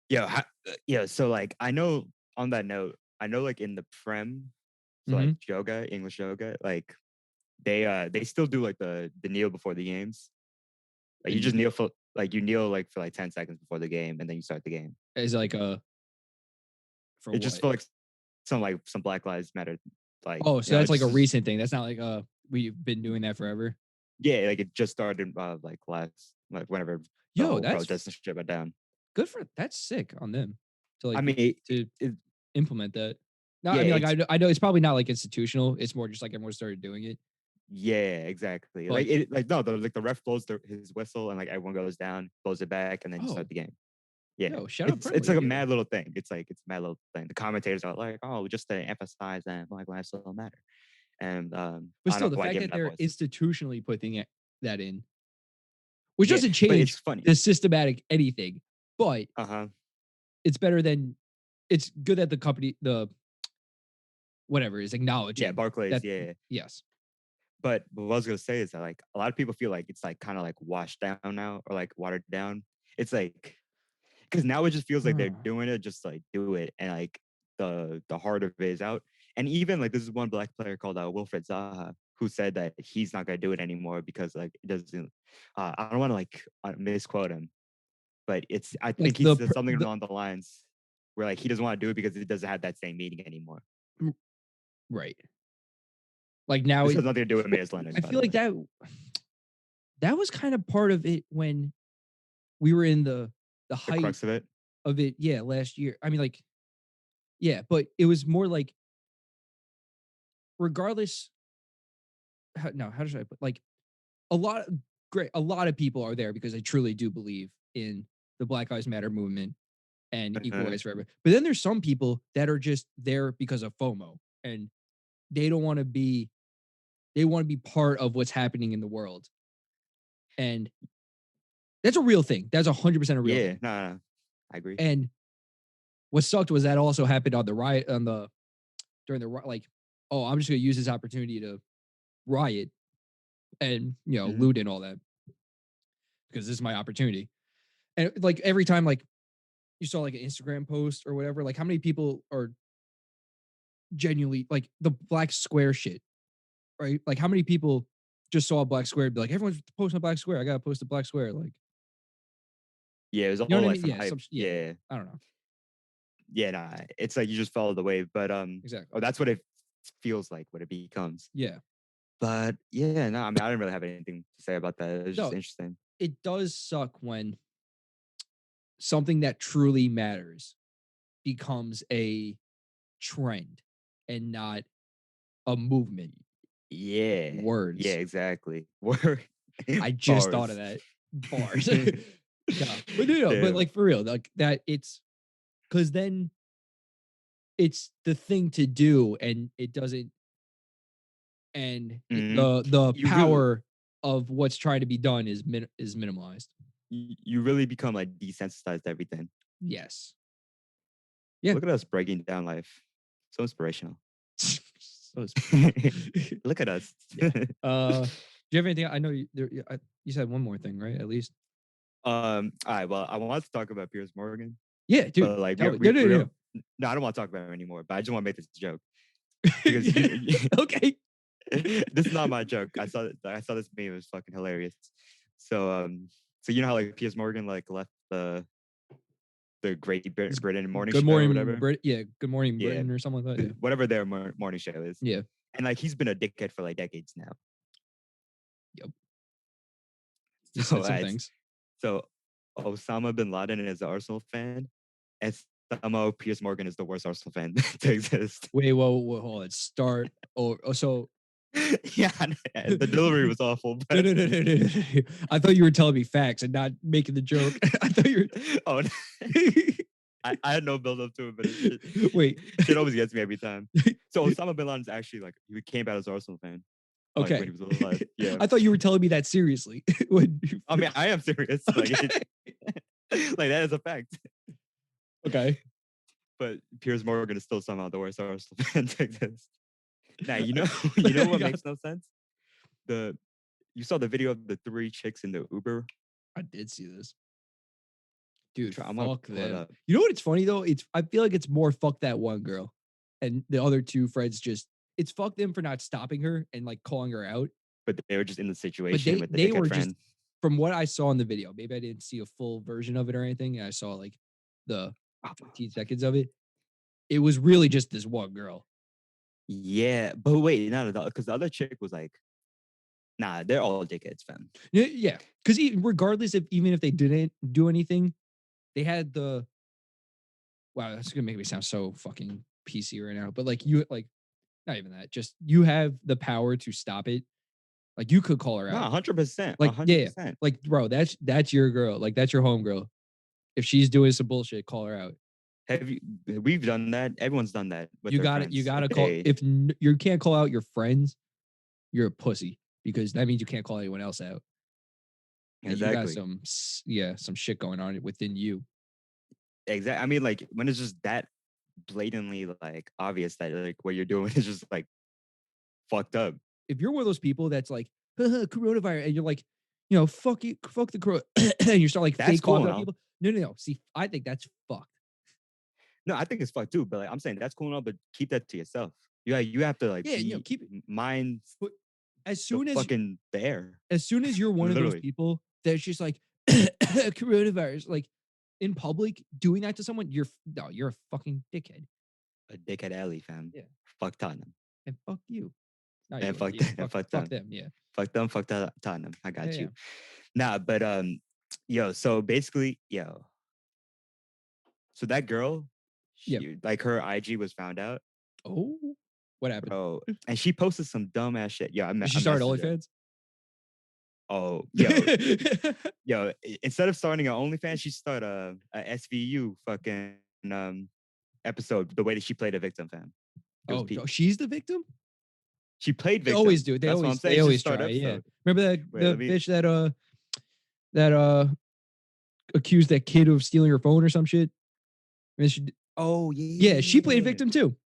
yeah. So like, I know on that note, I know like in the Prem, so Mm-hmm. like yoga, English yoga, like they still do like the kneel before the games. Like you just kneel for like you kneel like for like 10 seconds before the game, and then you start the game. Is like for It just what? feel like some Black Lives Matter, like Oh, so that's it's like a just recent thing. That's not like we've been doing that forever. yeah, like it just started like last like whenever the Yo, whole that's protest and shit went down. good for that's sick on them to I like mean, to implement that. No, yeah, I mean like it's I know it's probably not like institutional. It's more just like everyone started doing it. yeah, exactly. But Like no, the ref blows his whistle and like everyone goes down, blows it back, and then you start oh, the game. Yeah, yo, shout out it's Premier. like a Yeah. mad little thing. It's a mad little thing. The commentators are like, oh, just to emphasize that Black lives still matter. And But I still, don't the know why I fact gave him that that they're voice. institutionally putting that in, which Yeah, doesn't but change it's funny. the systematic anything, but Uh-huh. it's better than it's good that the company, the whatever, is Yeah, acknowledging Barclays, that. yeah. Yes. But what I was gonna say is that like a lot of people feel like it's like kind of like washed down now or like watered down. It's like because now it just feels like they're Oh. doing it just like do it and like the heart of it is out. And even like this is one black player called Wilfred Zaha who said that he's not gonna do it anymore because like it doesn't. I don't want to like misquote him, but it's I Like think he said something the along the lines where like he doesn't want to do it because it doesn't have that same meaning anymore. right. Like now, This has nothing to do with well, Mays Leonard, I by the feel like way. that was kind of part of it when we were in the The height crux of it. of it. Yeah, last year. I mean, like, yeah, but it was more like regardless. No, how should I put like a lot of people are there because they truly do believe in the Black Lives Matter movement and equal Uh-huh. rights for everyone. But then there's some people that are just there because of FOMO and they don't want to be they want to be part of what's happening in the world. And that's a real thing. That's 100% a real Yeah, thing. no, I agree. And what sucked was that also happened on the riot during the like, oh, I'm just gonna use this opportunity to riot and Hmm. loot and all that because this is my opportunity. And like every time like you saw like an Instagram post or whatever, like how many people are genuinely like the black square shit, right? Like how many people just saw a black square and be like, everyone's posting a black square. I gotta post a black square. Like, Yeah, it was you know all what I like mean? some Yeah, hype. yeah. Yeah, I don't know. yeah, nah. It's like you just follow the wave, but Exactly. oh, that's what it feels like what it becomes. Yeah. But yeah, no, I mean, I didn't really have anything to say about that. It was just No, interesting. it does suck when something that truly matters becomes a trend and not a movement. Yeah, yeah, Words. exactly. Word, I just thought of bars. that. Bars. No, but no, but Damn. like for real, like that it's because then it's the thing to do, and it doesn't, and Hmm. the You really, power of what's trying to be done is minimalized. you really become like desensitized to everything. Yes. Yeah. Look at us breaking down life. So inspirational. So it's Look at us. yeah. Do you have anything? I know you said one more thing, right? At least. All right. Well, I want to talk about Piers Morgan, Yeah, dude. but like Tell me. No, no, no, no, I don't want to talk about him anymore. But I just want to make this joke no. because Yeah. Okay. this is not my joke. I saw this meme. It was fucking hilarious. So so you know how like Piers Morgan like left the Great It's Britain morning Good show or morning, whatever. Brit. Yeah, Good Morning Yeah, Britain or something like that. Yeah. whatever their morning show is. Yeah. And like he's been a dickhead for like decades now. Yep. He So said some as things. so Osama bin Laden is an Arsenal fan, and somehow Piers Morgan is the worst Arsenal fan to exist. Wait, whoa, hold on. Start. Oh, so. Yeah, the delivery was awful, No, but no, no, no, no, no, no. I thought you were telling me facts and not making the joke. I thought you oh, were. I had no build up to it, but Wait. shit always gets me every time. So Osama bin Laden's actually like he came out as an Arsenal fan, like when Okay. he was alive. Yeah, I thought you were telling me that seriously. I mean I am serious. Like Okay. like that is a fact. Okay. But Piers Morgan is still somehow the worst Arsenal fan to exist. Now you know what God, makes no sense. The You saw the video of the three chicks in the Uber. I did see this. Dude, I'm gonna fuck pull it them. up, You know what? It's funny though. I feel like it's more fuck that one girl, and the other two friends just. It's fuck them for not stopping her and like calling her out. but they were just in the But situation they with the they dickhead were just friend. from what I saw in the video. Maybe I didn't see a full version of it or anything. And I saw like the 15 seconds of it. It was really just this one girl. Yeah, but wait, not at all. Because the other chick was like, "Nah, they're all dickheads, fam." Yeah, because regardless of even if they didn't do anything, they had the. Wow, that's gonna make me sound so fucking PC right now. But like you, like not even that. Just you have the power to stop it. Like you could call her No, out. 100%, Like hundred yeah, percent. like bro, that's your girl. Like that's your home girl. If she's doing some bullshit, call her out. Have you? We've done that. Everyone's done that with You their got it. You friends. got If to call. they If you can't call out your friends, you're a pussy because that means you can't call anyone else out. And you got exactly, some shit going on within you. exactly. I mean, like when it's just that blatantly like obvious that like what you're doing is just like fucked up. If you're one of those people that's like coronavirus, and you're like, fuck you, fuck the corona, and you start like That's fake cool coughing on now. people. No, no, no. See, I think that's fucked. No, I think it's fucked too. But like I'm saying, that's cool now. But keep that to yourself. You have to like Yeah, be keep it. mind But as the soon as fucking the air. you're one of those Literally, people that's just like coronavirus, like in public doing that to someone, you're a fucking dickhead. a dickhead alley, fam. Yeah, Fuck Tottenham. and fuck you. Not And you. fuck Yeah, and fuck fuck them. them. Yeah, Fuck them. Fuck Tottenham. I yeah, got yeah. you. Nah, but yo. So basically, yo. So that girl, Yeah. like her IG was found out, Oh, what happened? bro, and she posted some dumb ass shit. Yo, Did I she start messaged her. OnlyFans? Oh, yo. Instead of starting an OnlyFans, she started a SVU fucking episode. The way that she played a victim, fam. It was Oh, peak. she's the victim. She played They always victim. do. That's what I'm They saying. She just always started try. Yeah. episode. Remember that Wait, the let me. bitch that accused that kid of stealing her phone or some shit. And Oh yeah, she played yeah. victim too.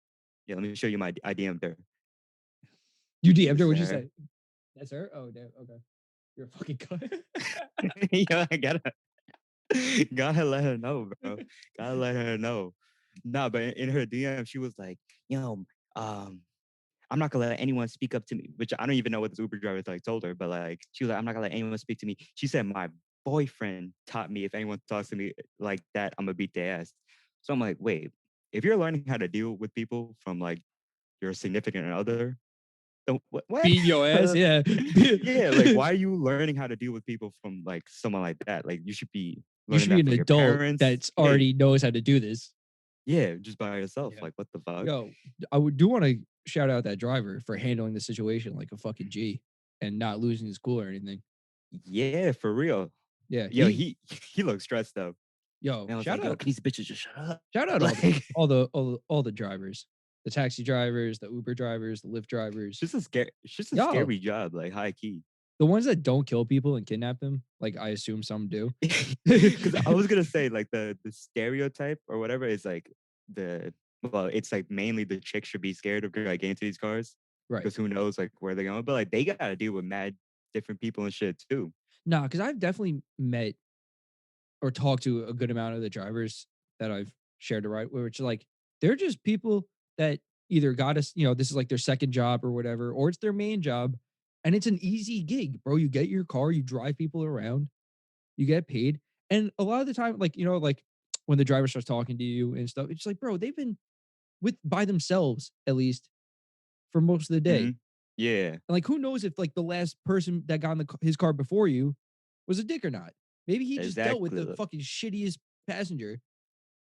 Yeah, let me show you my I DM'd her. You DM'd her. This is What'd you her. say? That's her. Oh, damn. Okay, you're a fucking cunt. Yeah, I gotta let her know, bro. Gotta let her know. Nah, but in her DM, she was like, um, I'm not gonna let anyone speak up to me, which I don't even know what this Uber driver like told her, but like she was like, I'm not gonna let anyone speak to me. She said, my boyfriend taught me if anyone talks to me like that, I'm gonna beat their ass. So I'm like, wait, if you're learning how to deal with people from like your significant other, then what? Beat your ass. Yeah. Yeah, like why are you learning how to deal with people from like someone like that? Like you should be You learning should be that an from your adult parents. that's Yeah, already knows how to do this. yeah, just by yourself. Yeah. Like what the fuck? Yo, do want to shout out that driver for handling the situation like a fucking G and not losing his cool or anything. Yeah, for real. Yeah, Yo, he he looks stressed though. Yo, And I was shout like, yo, out, can these bitches just shut up? shout out Like, all the drivers, the taxi drivers, the Uber drivers, the Lyft drivers. it's just a Yo, scary job, like high key. the ones that don't kill people and kidnap them, like I assume some do. Because I was gonna say like the stereotype or whatever is like the well, it's like mainly the chicks should be scared of like getting into these cars Right. because who knows like where they're going, but like they gotta deal with mad different people and shit too. Nah, because I've definitely met or talked to a good amount of the drivers that I've shared a ride, where it's like they're just people that either got us, this is like their second job or whatever, or it's their main job, and it's an easy gig, bro. You get your car, you drive people around, you get paid, and a lot of the time, like like when the driver starts talking to you and stuff, it's like, bro, they've been with by themselves at least for most of the day. Hmm. Yeah, And like, who knows if like the last person that got in his car before you was a dick or not? Maybe he just dealt with exactly, the fucking shittiest passenger.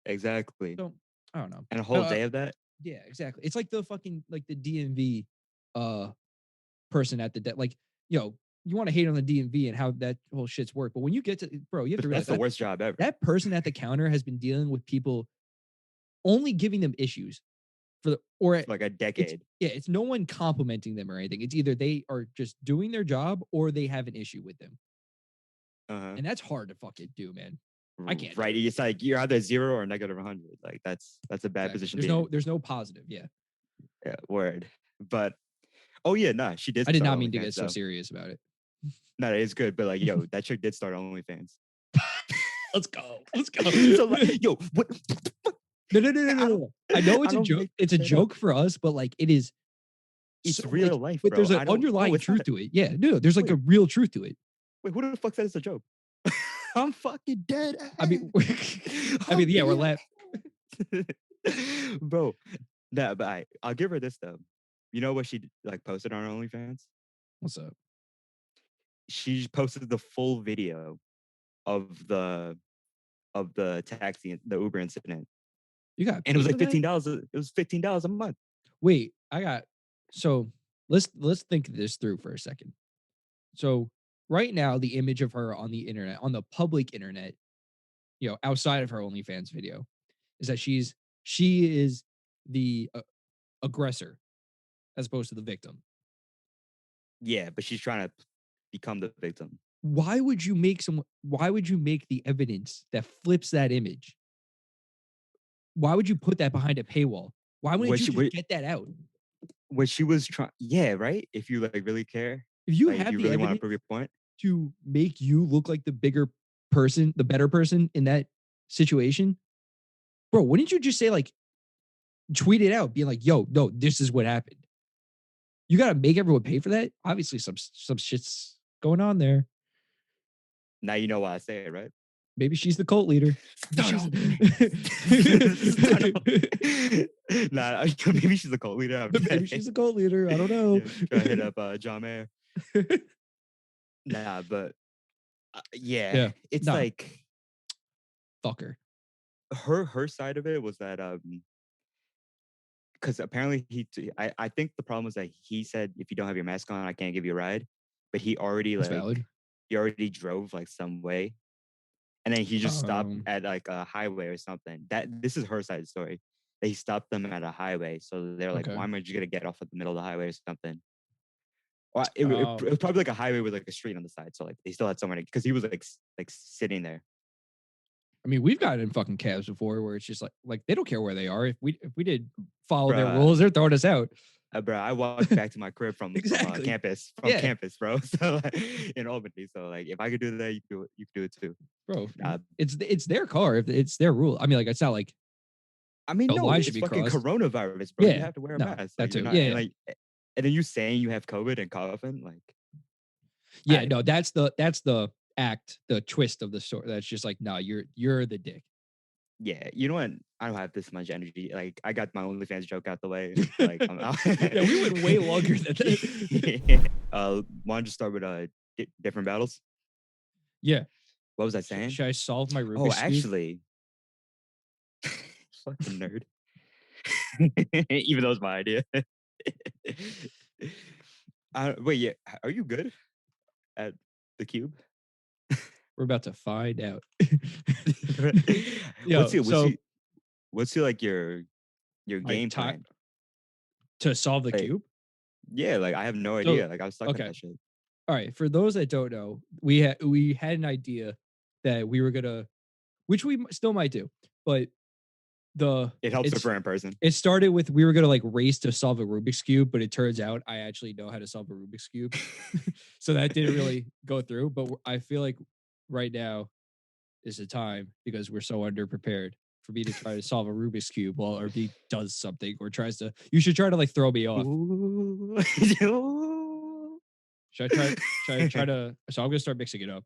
exactly. So I don't know. And a whole day of that. Yeah, exactly. It's like the fucking like the DMV uh person at the like, you want to hate on the DMV and how that whole shit's work, but when you get to bro, you have to But realize that's the worst job ever. that person at the counter has been dealing with people only giving them issues for the or For like a it's decade. yeah, it's no one complimenting them or anything. It's either they are just doing their job or they have an issue with them. Uh-huh. And that's hard to fucking do, man. I can't do Right. it. It's like you're either 0 or negative 100. Like that's a bad Exactly. position to be in. There's no positive. Yeah. Yeah, word. But oh yeah, nah, she did I did start not mean to OnlyFans get so though. serious about it. No, it's good, but like, yo, that chick did start OnlyFans. Let's go. Let's go. So like, yo, what? No, no, no, no, no, I don't, no. I know it's I a don't joke. make It's a shit up. joke for us, but like it is It's so like, real life, but bro. there's an I don't. No, underlying it's not. truth to it. Yeah, no, there's like Wait, a real truth to it. wait. Who the fuck said it's a joke? I'm fucking dead. I mean, I I'm mean, yeah, we're dead. laughing. Bro. Nah, but I'll give her this though. You know what she like posted on her OnlyFans? What's up? She posted the full video of the taxi, the Uber incident, You got and it was paid for like that? $15. It was $15 a month. Wait, I got so let's think this through for a second. So right now, the image of her on the internet, on the public internet, outside of her OnlyFans video, is that she is the aggressor as opposed to the victim. Yeah, but she's trying to become the victim. Why would you make why would you make the evidence that flips that image? Why would you put that behind a paywall? Why wouldn't What you she just get that out? what she was trying, yeah, right. If you like really care, If you like if have you the really want to evidence prove your point, to make you look like the bigger person, the better person in that situation, bro, wouldn't you just say like tweet it out, being like, "Yo, no, this is what happened." You got to make everyone pay for that. Obviously, some shit's going on there. now you know why I say it, right? Maybe she's the cult leader. Start She's- off. Nah, maybe she's a cult leader. Maybe she's a cult leader. I don't know. Yeah, try to hit up John Mayer. Nah, but yeah, Yeah. it's Nah. like Fucker. her side of it was that because apparently I think the problem was that he said if you don't have your mask on, I can't give you a ride. But That's valid. he already drove like some way, and then he just stopped Um, at like a highway or something. This is her side of the story. That he stopped them at a highway, so they're like, okay. "Why am I just gonna get off at the middle of the highway or something?" Or it Um, was probably like a highway with like a street on the side, so like they still had somewhere to because he was like sitting there. I mean, we've gotten in fucking cabs before where it's just like they don't care where they are. If we did follow their Bruh, rules, they're throwing us out. bro, I walked back to my crib from Exactly. Yeah. campus, bro. So like, in Albany, so like if I could do that, you can do it. You can do it too. Bro, Nah, it's their car. If it's their rule. I mean, like it's not like I mean, no no, line it's should be fucking crossed. coronavirus, bro. You Yeah. have to wear a No, mask. that Like you're too. not, Yeah, and yeah. like, and then you saying you have COVID and coughing, like, Yeah, I, no, that's the act, the twist of the story. That's just like, no, you're the dick. yeah, you know what? I don't have this much energy. Like, I got my OnlyFans joke out the way. Like, I'm out. Yeah, we went way longer than that. Yeah. Why don't you start with different battles? Yeah. What was I saying? Should I solve my Oh, Rubik's cube? actually, fucking nerd. Even though it's my idea. Wait, yeah. Are you good at the cube? We're about to find out. what's Yo, your what's so your what's your like your my game time plan? to solve the Like, cube. yeah, like I have no So idea. Like I was stuck on okay, that shit. all right. For those that don't know, we had an idea that we were gonna, which we still might do, but the It helps if it's we're in person. it started with we were gonna like race to solve a Rubik's cube, but it turns out I actually know how to solve a Rubik's cube, so that didn't really go through. But I feel like right now is the time because we're so underprepared for me to try to solve a Rubik's cube while RB does something or tries to. You should try to like throw me off. Ooh. Should I try? Should I try to? So I'm gonna start mixing it up.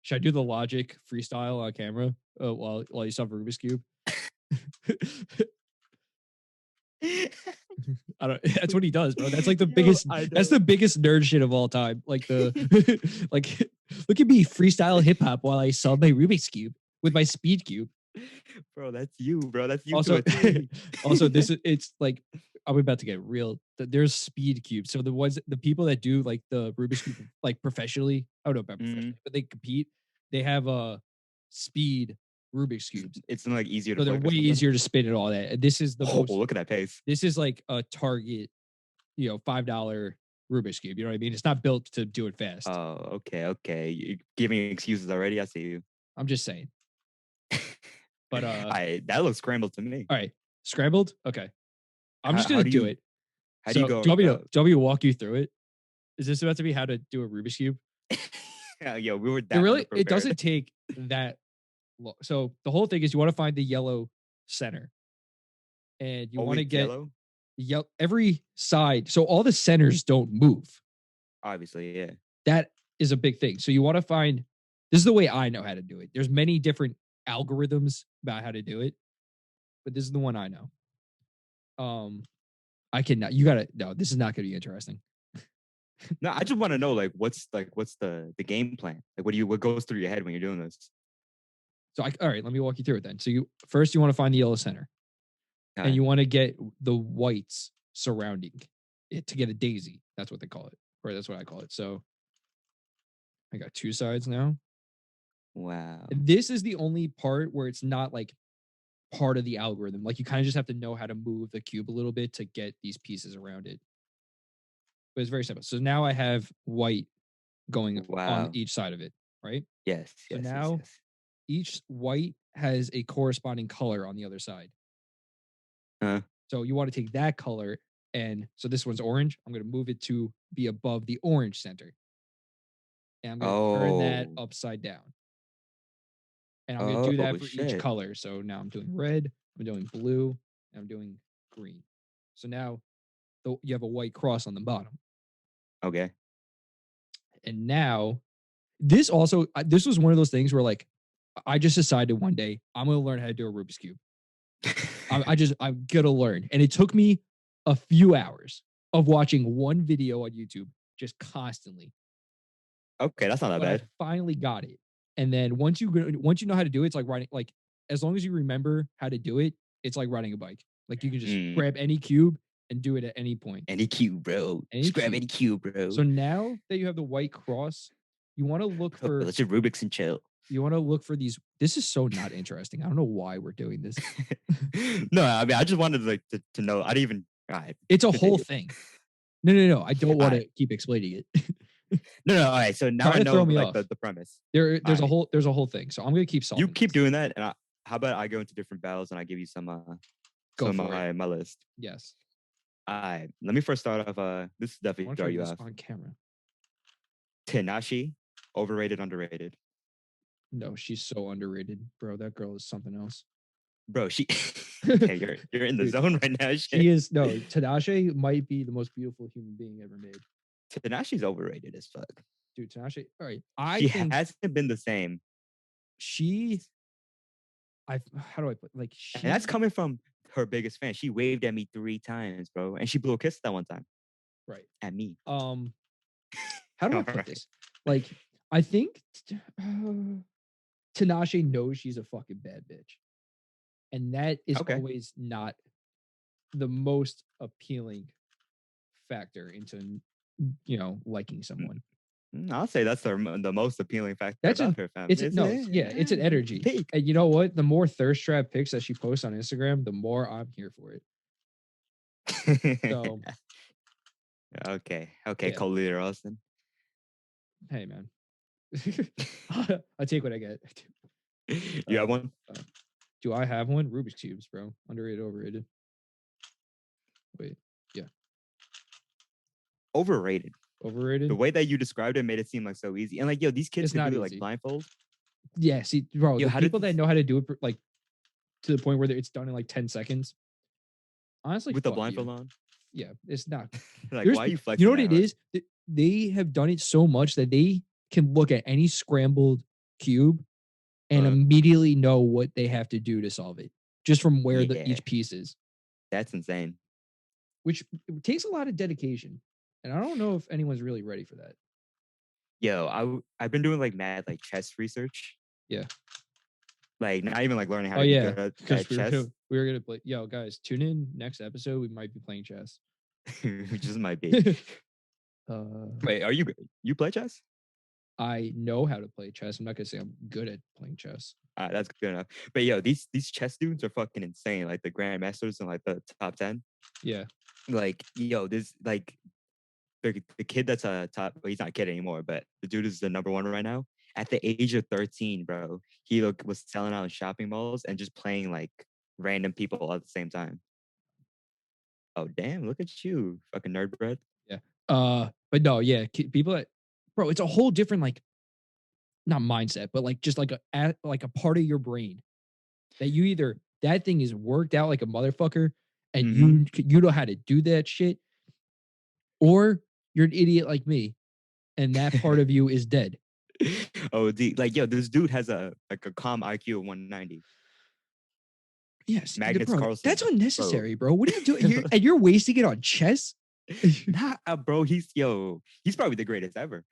Should I do the logic freestyle on camera while you solve a Rubik's cube? I don't. That's what he does, bro. That's like the Yo, biggest. I That's know. the biggest nerd shit of all time. Like the, like, look at me freestyle hip hop while I solve my Rubik's cube with my speed cube. Bro, that's you, bro. That's you to Also, a T. also this is it's like I'm about to get real. There's speed cubes. So the people that do like the Rubik's cube like professionally, I don't know about Mhm. professionally, but they compete. They have speed Rubik's cubes, It's like easier to so they're flick or way something. easier to spin and all that. And this is the Oh, most. look at that pace. This is like a target, $5 Rubik's cube. You know what I mean? It's not built to do it fast. Oh, okay, okay. You're giving excuses already. I see you. I'm just saying. But I that looks scrambled to me. all right, scrambled. Okay, I'm How, just how gonna do do you it. how do you So go do you want me to about? do you want me to walk you through it? Is this about to be how to do a Rubik's cube? Yo, we were It that really it underprepared. doesn't take that long. So the whole thing is you want to find the yellow center, and you want Always to get yellow, every side. So all the centers don't move. obviously. Yeah. That is a big thing. So you want to find. This is the way I know how to do it. There's many different algorithms about how to do it, but this is the one I know. I cannot. You gotta. No, this is not gonna be interesting. No, I just want to know what's the game plan? Like what goes through your head when you're doing this? So all right, let me walk you through it then. So you want to find the yellow center, All and right. you want to get the whites surrounding it to get a daisy. That's what they call it, or that's what I call it. So I got two sides now. Wow. And this is the only part where it's not like part of the algorithm. Like you kind of just have to know how to move the cube a little bit to get these pieces around it. But it's very simple. So now I have white going on Wow. each side of it, right? Yes, So yes, yes, now yes. each white has a corresponding color on the other side. Huh? So you want to take that color, and so this one's orange. I'm going to move it to be above the orange center. And I'm going to turn that Oh. upside down. And I'm going to Oh do that for each shit. color. So now I'm doing red, I'm doing blue, and I'm doing green. So now you have a white cross on the bottom. Okay. And now this was one of those things where like I just decided one day I'm going to learn how to do a Rubik's cube. I'm gonna learn. And it took me a few hours of watching one video on YouTube just constantly. Okay, that's not that But I bad. finally got it. And then once you know how to do it, it's like riding like as long as you remember how to do it, it's like riding a bike. Like you can just Mm. grab any cube and do it at any point. Any cube, bro. Any Just grab cube. any cube, bro. So now that you have the white cross, you want to look Bro, for let's just Rubik's and chill. these. This is so not interesting. I don't know why we're doing this. No, I mean I just wanted like to know. I didn't even. All right, It's a whole continue. thing. No. I don't All want right, to keep explaining it. no. All right, so now Try I to know throw me like off. the premise. All There's a right, whole thing. So I'm gonna keep you solving keep this. doing that, and how about I go into different battles and I give you Go some of for it. my list. Yes. All right, let me first start off. This is I definitely want to throw try you this off. on camera. Tanashi, overrated, underrated. No, she's so underrated, bro. That girl is something else. Bro, she. Damn, you're in the Dude, zone right now. she Shit. is no. Tadashi might be the most beautiful human being ever made. Tanashi's overrated as fuck. Dude, Tadashi. All right, I She think hasn't been the same, she. I how do I put like and that's she coming from her biggest fan. She waved at me 3 times, bro, and she blew a kiss that one time right. at me. Um, how do I All put right. this? Like, I think Tanashi knows she's a fucking bad bitch, and that is Okay. always not the most appealing factor into liking someone. I'll say that's the most appealing factor That's about an her, fam. it's It's, no, yeah, it's an it's energy. fake. And you know what? The more thirst trap pics that she posts on Instagram, the more I'm here for it. So Okay, yeah, co-leader Austin. hey man, I take what I get. You have one? Do I have one? Rubik's cubes, bro. Underrated, overrated. Wait, yeah, Overrated. The overrated. way that you described it made it seem like so easy. And like, yo, these kids It's could not do it like easy. blindfold. Yeah, see, bro, Yo, the how did people that this know how to do it like to the point where it's done in like 10 seconds. Honestly, with the fuck blindfold you. on? Yeah, it's not. Like, There's, why are you you know flexing what that it hard? is? They have done it so much that they can look at any scrambled cube and Uh, immediately know what they have to do to solve it, just from where yeah, each piece is, that's insane. which takes a lot of dedication. And I don't know if anyone's really ready for that. Yo, I've been doing like mad like chess research. Yeah. Like not even like learning how Oh to be yeah, good at, because chess. we were gonna play. Yo, guys, tune in next episode. We might be playing chess. Just might be. uh, Wait, are you play chess? I know how to play chess. I'm not gonna say I'm good at playing chess. That's good enough. But yo, these chess dudes are fucking insane. Like the grandmasters and like the top 10. Yeah, Like yo, this like the kid that's a top. Well, he's not a kid anymore, but the dude is the number one right now. At the age of 13, bro, he was selling out in shopping malls and just playing like random people at the same time. Oh damn! Look at you, fucking nerd bread. yeah. But no, yeah, people that, bro, it's a whole different like not mindset, but like just like a part of your brain that you either that thing is worked out like a motherfucker and Mm-hmm. you know how to do that shit, or you're an idiot like me and that part of you is dead. Oh, like yo, this dude has a calm IQ of 190. Yes, Magnus bro, that's Carlsen, bro. unnecessary, bro. What are you doing? You're wasting it on chess, Nah, bro, he's probably the greatest ever.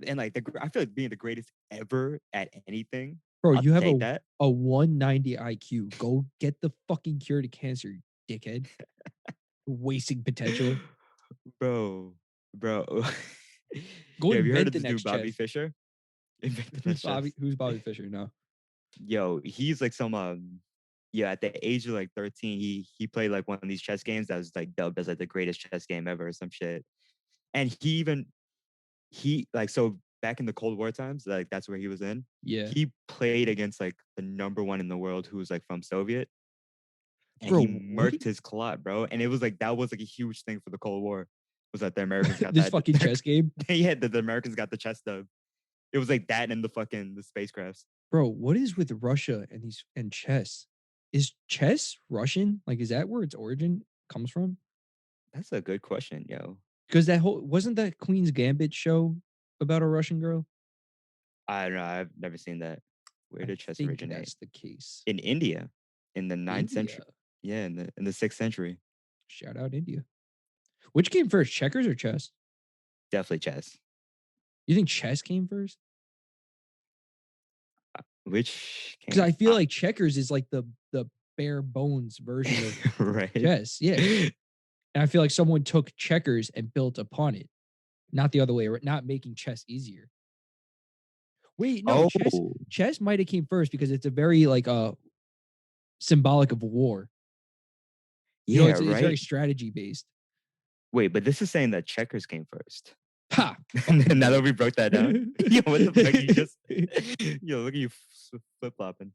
And like I feel like being the greatest ever at anything, bro. I'll You have take that. a 190 IQ. Go get the fucking cure to cancer, dickhead. Wasting potential. Bro, bro. Go Yeah, have you heard invent of the this dude next Bobby chess. Fischer? Invented that chess. Who's Bobby Fischer now? Yo, he's like some yeah, at the age of like 13, he played like one of these chess games that was like dubbed as like the greatest chess game ever or some shit. And he like so back in the Cold War times, like that's where he was in. Yeah, He played against like the number one in the world who was like from Soviet, and bro. he What? murked his clot, bro. And it was like that was like a huge thing for the Cold War. Was that the Americans got This fucking chess game, yeah, the Americans got the chess dub. It was like that and the spacecrafts. bro. What is with Russia and these and chess? Is chess Russian? Like, is that where its origin comes from? That's a good question, yo. Because that whole wasn't that Queen's Gambit show about a Russian girl? I don't know. I've never seen that. Where I did chess think originate? that's the case. In India, in the ninth India. century. Yeah, in the 6th century. Shout out India. Which came first, checkers or chess? Definitely chess. You think chess came first? Which Because came I feel like checkers is like the bare bones version of right. chess. Yeah. And I feel like someone took checkers and built upon it, not the other way, not making chess easier. Wait, no, Oh, chess might have came first because it's a very like symbolic of war. You know, yeah, it's very right. strategy based. Wait, but this is saying that checkers came first. Ha! And then now that we broke that down, yo, what the fuck? You just, yo, look at you flip flopping.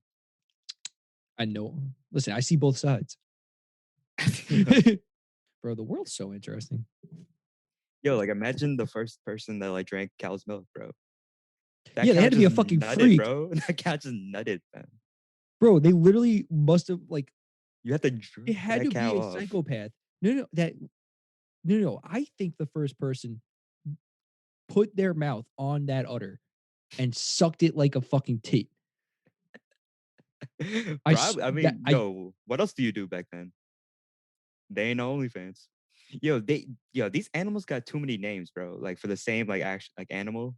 I know. Listen, I see both sides. Bro, the world's so interesting. Yo, like imagine the first person that like drank cow's milk, bro. That Yeah, they cow had to be a just fucking nutted, freak. bro. That cow just nutted, man. Bro, they literally must have like You have to it drink had that to be cow a off. psychopath. No. I think the first person put their mouth on that udder and sucked it like a fucking tit. Bro, I mean, yo, what else do you do back then? They ain't OnlyFans. These animals got too many names, bro. Like for the same like action like animal,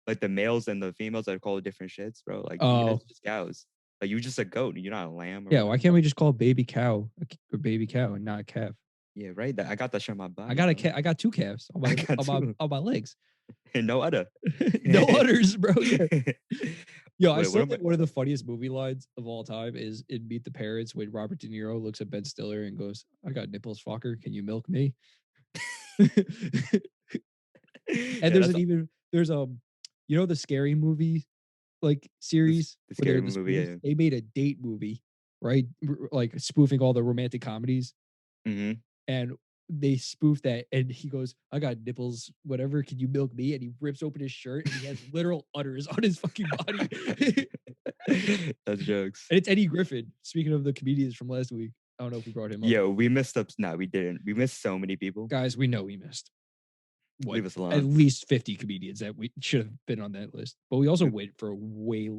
like the males and the females are called different shits, bro. Like you guys Oh, are just cows. Like you just a goat. You're not a lamb or yeah. Why whatever. can't we just call baby cow a baby cow and not a calf? Yeah, right. I got that shit on my I body, got bro. I got two calves on I my got two. on my legs. No other. No others, bro. Yeah. Yo, I What still am I? think one of the funniest movie lines of all time is in Meet the Parents when Robert De Niro looks at Ben Stiller and goes, "I got nipples, fucker. Can you milk me?" And Yeah, that's there's you know the scary movie like this series the where scary they're the movie. spoofs? Yeah. They made a date movie, right? Like spoofing all the romantic comedies. Hmm. And they spoof that and he goes, "I got nipples, whatever, can you milk me?" And he rips open his shirt and he has literal udders on his fucking body. And That's jokes. it's Eddie Griffin. Speaking of the comedians from last week, I don't know if we brought him up. Yo, we messed up. No, we didn't. We missed so many people. Guys, we know we missed what Leave us at alone. least 50 comedians that we should have been on that list. But we also waited for way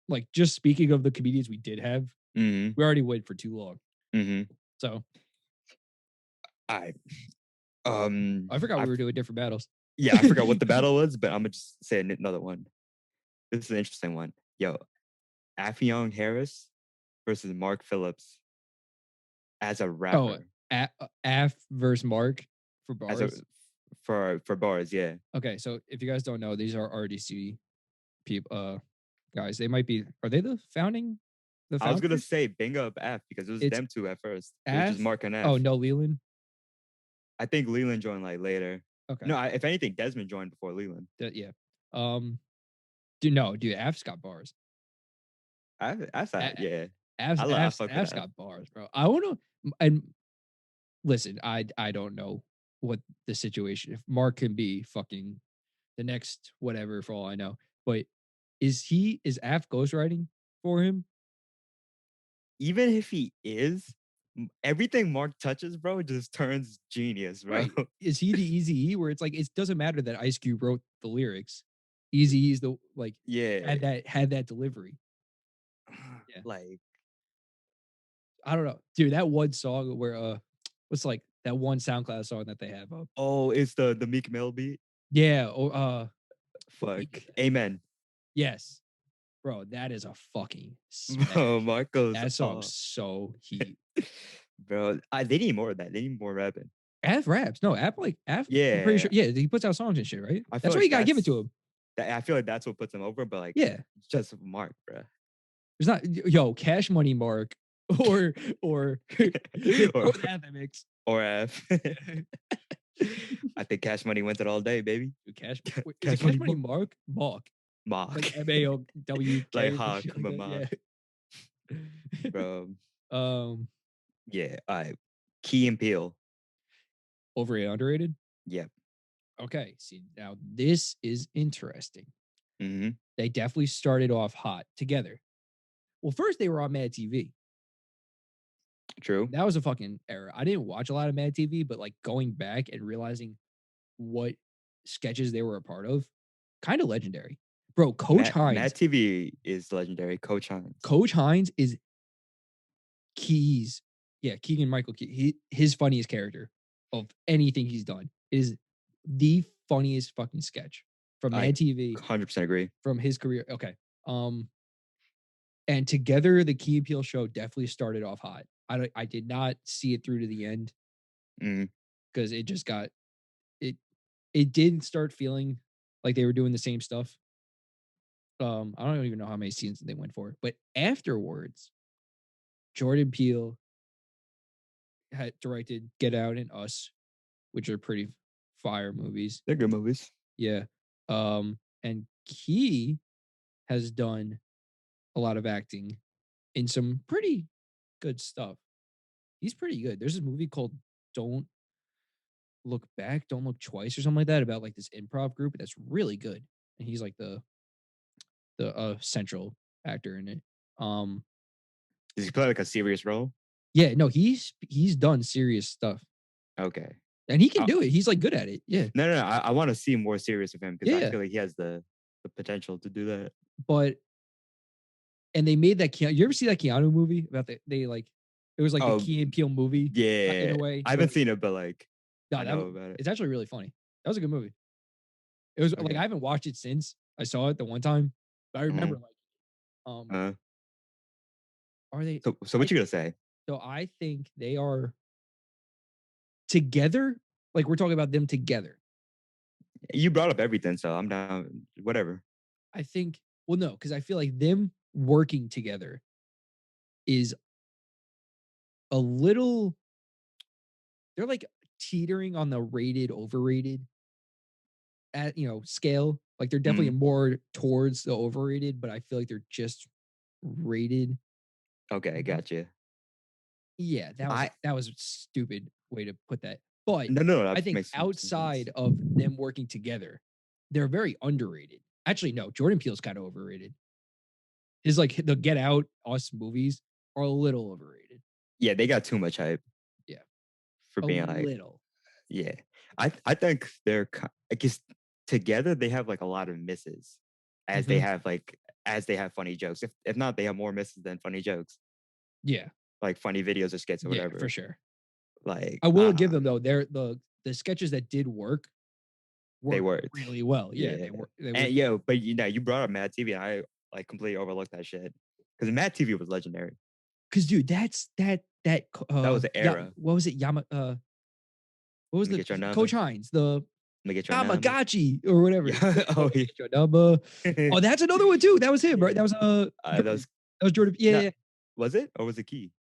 like just speaking of the comedians we did have, Mm-hmm. we already waited for too long. Mm-hmm. So I I forgot I we were doing different battles. yeah, I forgot what the battle was, but I'm gonna just say another one. This is an interesting one. Yo, Affion Harris versus Mark Phillips as a Oh, rapper. Af versus Mark for As a bars. for bars, yeah. Okay, so if you guys don't know, these are RDC people guys. They might be are they the I was gonna founders? say Bing up F because it was It's them two at first. It was just Af. Mark and Oh, F. no, Leland. I think Leland joined like later. Okay. No, if anything, Desmond joined before Leland. Yeah. Um dude, Af's got bars. I thought, A- yeah. Af's I Af's fuck with Af's F. got bars, bro. I want to and listen, I don't know what the situation if Mark can be fucking the next whatever for all I know. But is Af ghostwriting for him? Even if he is, everything Mark touches, bro, just turns genius, bro. Right. Is he the Easy E where it's like it doesn't matter that Ice Cube wrote the lyrics. Easy is the like Yeah. had that delivery. Yeah. Like, I don't know. Dude, that one song where what's like that one SoundCloud song that they have up. oh, it's the Meek Mill beat. Yeah, or what Fuck. beat is that? Amen. Yes. Bro, that is a fucking smash. Bro, Mark goes That song's off. so heat. Bro, they need more of that. They need more rapping. Af raps. No, Af like Af, I'm pretty Yeah. sure. Yeah, he puts out songs and shit, right? I feel That's why like you gotta give it that's to him. I feel like that's what puts him over, but like Yeah. just Mark, bro. There's not yo, Cash Money Mark or or or throw that in the mix. or F. I think Cash Money went it all day, baby. Dude, Cash wait, is it Cash Cash Money Money Mark? Mark. Mark. Like MAOWK like or some Hawk, shit like but that. Mark. Yeah. Bro. um Yeah. All right. Key and Peele. overrated, underrated? Yep. Okay. See, now this is interesting. Mm-hmm. They definitely started off hot together. Well, first they were on Mad TV. True. That was a fucking era. I didn't watch a lot of Mad TV, but like going back and realizing what sketches they were a part of, kind of legendary. Bro, Matt TV is legendary. Coach Hines. Coach Hines is Keys. Yeah, Keegan Michael Key. His funniest character of anything he's done is the funniest fucking sketch from I Mad TV 100% agree. from his career. Okay. And together the Key and Peele show definitely started off hot. I did not see it through to the end Mm. because it just got it didn't start feeling like they were doing the same stuff. I don't even know how many seasons they went for, but afterwards, Jordan Peele had directed Get Out and Us, which are pretty fire movies. They're good movies. Yeah. And Key has done a lot of acting in some pretty good stuff. He's pretty good. There's this movie called Don't Look Back, Don't Look Twice, or something like that, about like this improv group that's really good. And he's like the central actor in it. Does he play like a serious role? Yeah, no, he's done serious stuff. Okay. And he can do it. He's like good at it. Yeah. No. I want to see more serious of him because I Yeah. feel like he has the potential to do that. But and they made that Keanu. You ever see that Keanu movie about they like it was like the Key and Peele movie Yeah. in a way. I haven't seen it, but like No, I know about it. it's actually really funny. That was a good movie. It was like Okay. I haven't watched it since I saw it the one time, but I remember like are they So what you gonna say? so I think they are together, like we're talking about them together. You brought up everything, so I'm down. Whatever. I think, well, no, because I feel like them working together is a little, they're like teetering on the rated, overrated at, scale. Like they're definitely Mhm. more towards the overrated, but I feel like they're just rated. Okay, gotcha. Yeah, I that was a stupid way to put that. But no, I that think makes some sense. outside of them working together, they're very underrated. Actually, no, Jordan Peele's kind of overrated. His like the Get Out, Us movies are a little overrated. Yeah, they got too much hype Yeah, for a being like, little. yeah. I think I guess together they have like a lot of misses, as they Mhm. have like as they have funny jokes. If not, they have more misses than funny jokes, Yeah, like funny videos or skits or yeah, for whatever. sure. Like I will give them though, the sketches that did they worked worked. really well. Yeah, Yeah. they And worked. yo, but you brought up Mad TV, and I like completely overlooked that shit because Mad TV was legendary. Because dude, That was the yeah, era. what was it? What was Let me the get your number. Coach Hines, the Let me get your number. Tamagotchi or whatever. Yeah. Let Oh me yeah. get your number. Oh, that's another one too. That was him, right? Yeah. That was That Jordan. was That was Jordan. Yeah, yeah, not. yeah. Was it or was it Key?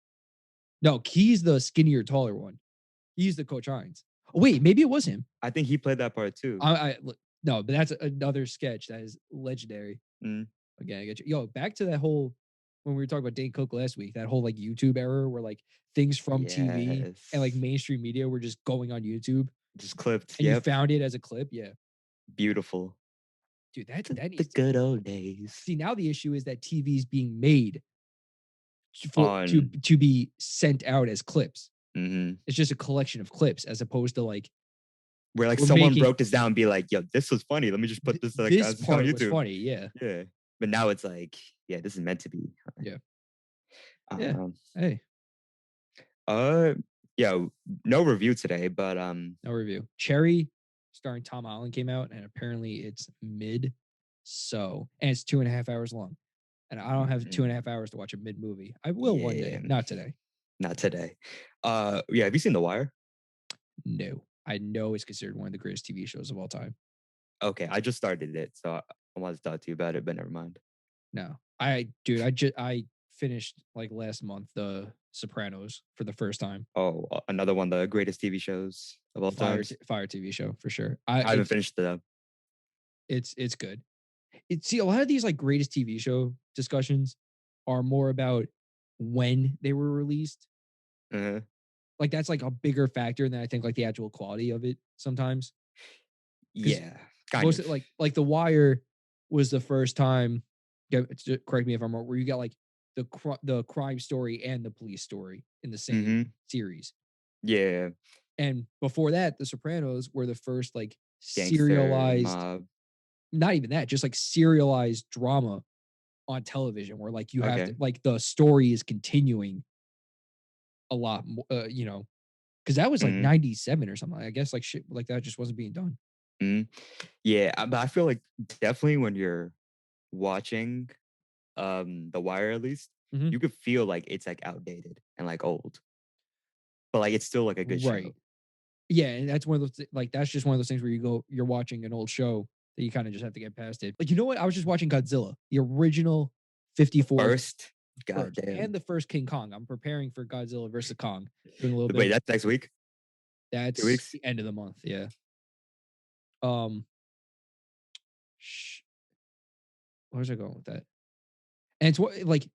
No, Key's the skinnier, taller one. He's the Coach Hines. Oh, wait, maybe it was him. I think he played that part too. No, but that's another sketch that is legendary. Mm. Again, I get you. Yo, back to that whole when we were talking about Dane Cook last week, that whole like YouTube era where like things from TV and like Yes. mainstream media were just going on YouTube Just clipped. and you Yep. found it as a clip. Yeah. Beautiful. Dude, that The needs to good old days. see now the issue is that TV is being made On. to be sent out as clips. Mm-hmm. It's just a collection of clips as opposed to like Where like we're someone making broke this down and be like, yo, this was funny. Let me just put this like this as on part was YouTube. funny. Yeah. Yeah. But now it's like, yeah, this is meant to be. Yeah. I don't Yeah. know. Hey, Uh yeah, no review today, but no review. Cherry starring Tom Holland came out and apparently it's mid. So, and it's 2.5 hours long. And I don't have 2.5 hours to watch a mid movie. I will one yeah, day, not today. not today. Yeah, have you seen The Wire? No, I know it's considered one of the greatest TV shows of all time. Okay, I just started it, so I wanted to talk to you about it, but never mind. No, dude, I finished like last month the Sopranos for the first time. Oh, another one of the greatest TV shows of all times. Fire TV show for sure. I haven't finished it though. It's good. See a lot of these like greatest TV show discussions are more about when they were released. Uh-huh. Like that's like a bigger factor than I think like the actual quality of it sometimes. Because Yeah, kind most of. like The Wire was the first time. Correct me if I'm wrong. Where you got like the crime story and the police story in the same Mm-hmm. series, Yeah, and before that, The Sopranos were the first like gangster serialized. mob. Not even that, just like serialized drama on television, where like you have to Okay. like the story is continuing a lot more. Because that was like Mm-hmm. 97 or something. I guess like shit like that just wasn't being done. Mm-hmm. Yeah, but I feel like definitely when you're watching The Wire at least, Mhm. you could feel like it's like outdated and like old, but like it's still like a good Right. show. Yeah, and that's one of those like that's just one of those things where you're watching an old show that you kind of just have to get past it. Like you know what? I was just watching Godzilla, the original The 54 first, first, and goddamn. the first King Kong. I'm preparing for Godzilla versus Kong. Doing a little bit Wait, of that's next week, two that's weeks. the end of the month. Yeah. Um. Sh- where was I going with that? And it's what like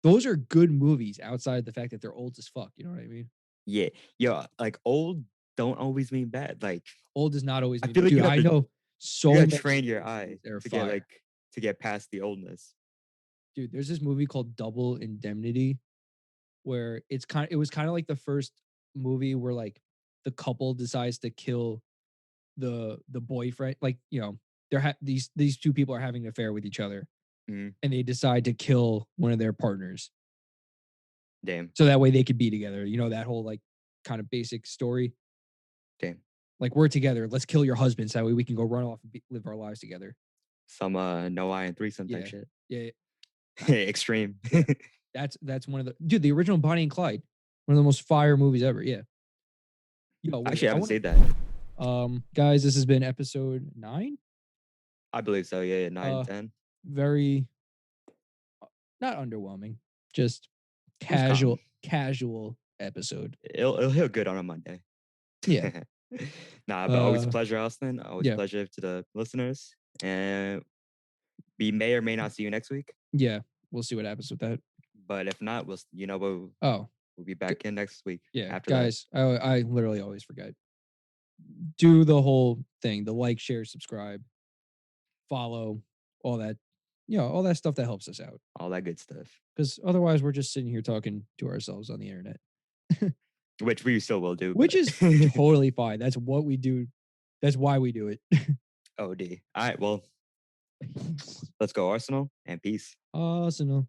those are good movies outside the fact that they're old as fuck. You know what I mean? Yeah, yo, like old don't always mean bad. Like Old does not always I mean, feel like dude. I know you so gotta many train your old eye movies that are to get fire. to get past the oldness. Dude, there's this movie called Double Indemnity where it was kind of like the first movie where like the couple decides to kill the boyfriend. Like, these two people are having an affair with each other Mhm. and they decide to kill one of their partners. Damn, So that way they could be together. You know, that whole like kind of basic story. damn. Like we're together. Let's kill your husband so that way we can go run off and live our lives together. Some no eye and threesome type Yeah. shit. Yeah. Extreme. Yeah. That's one of the original Bonnie and Clyde, one of the most fire movies ever. Yeah. Yo, wait, Actually, I I haven't want to. seen that. Guys, this has been episode 9. I believe so. Yeah, 9, Uh, 10. very not underwhelming, just It was calm. casual episode. It'll hit good on a Monday. Yeah. Nah, but always a Uh, pleasure, Austin. Always a yeah, pleasure to the listeners. And we may or may not see you next week. yeah. We'll see what happens with that. But if not, Oh, we'll be g- back in next week yeah, after that. guys. I literally always forget. Do the whole thing: the like, share, subscribe, follow, all that. All that stuff that helps us out. All that good stuff. Because otherwise, we're just sitting here talking to ourselves on the internet, Which we still will do, which but is totally fine. That's what we do. That's why we do it. OD. All right, well, let's go Arsenal and peace. Arsenal.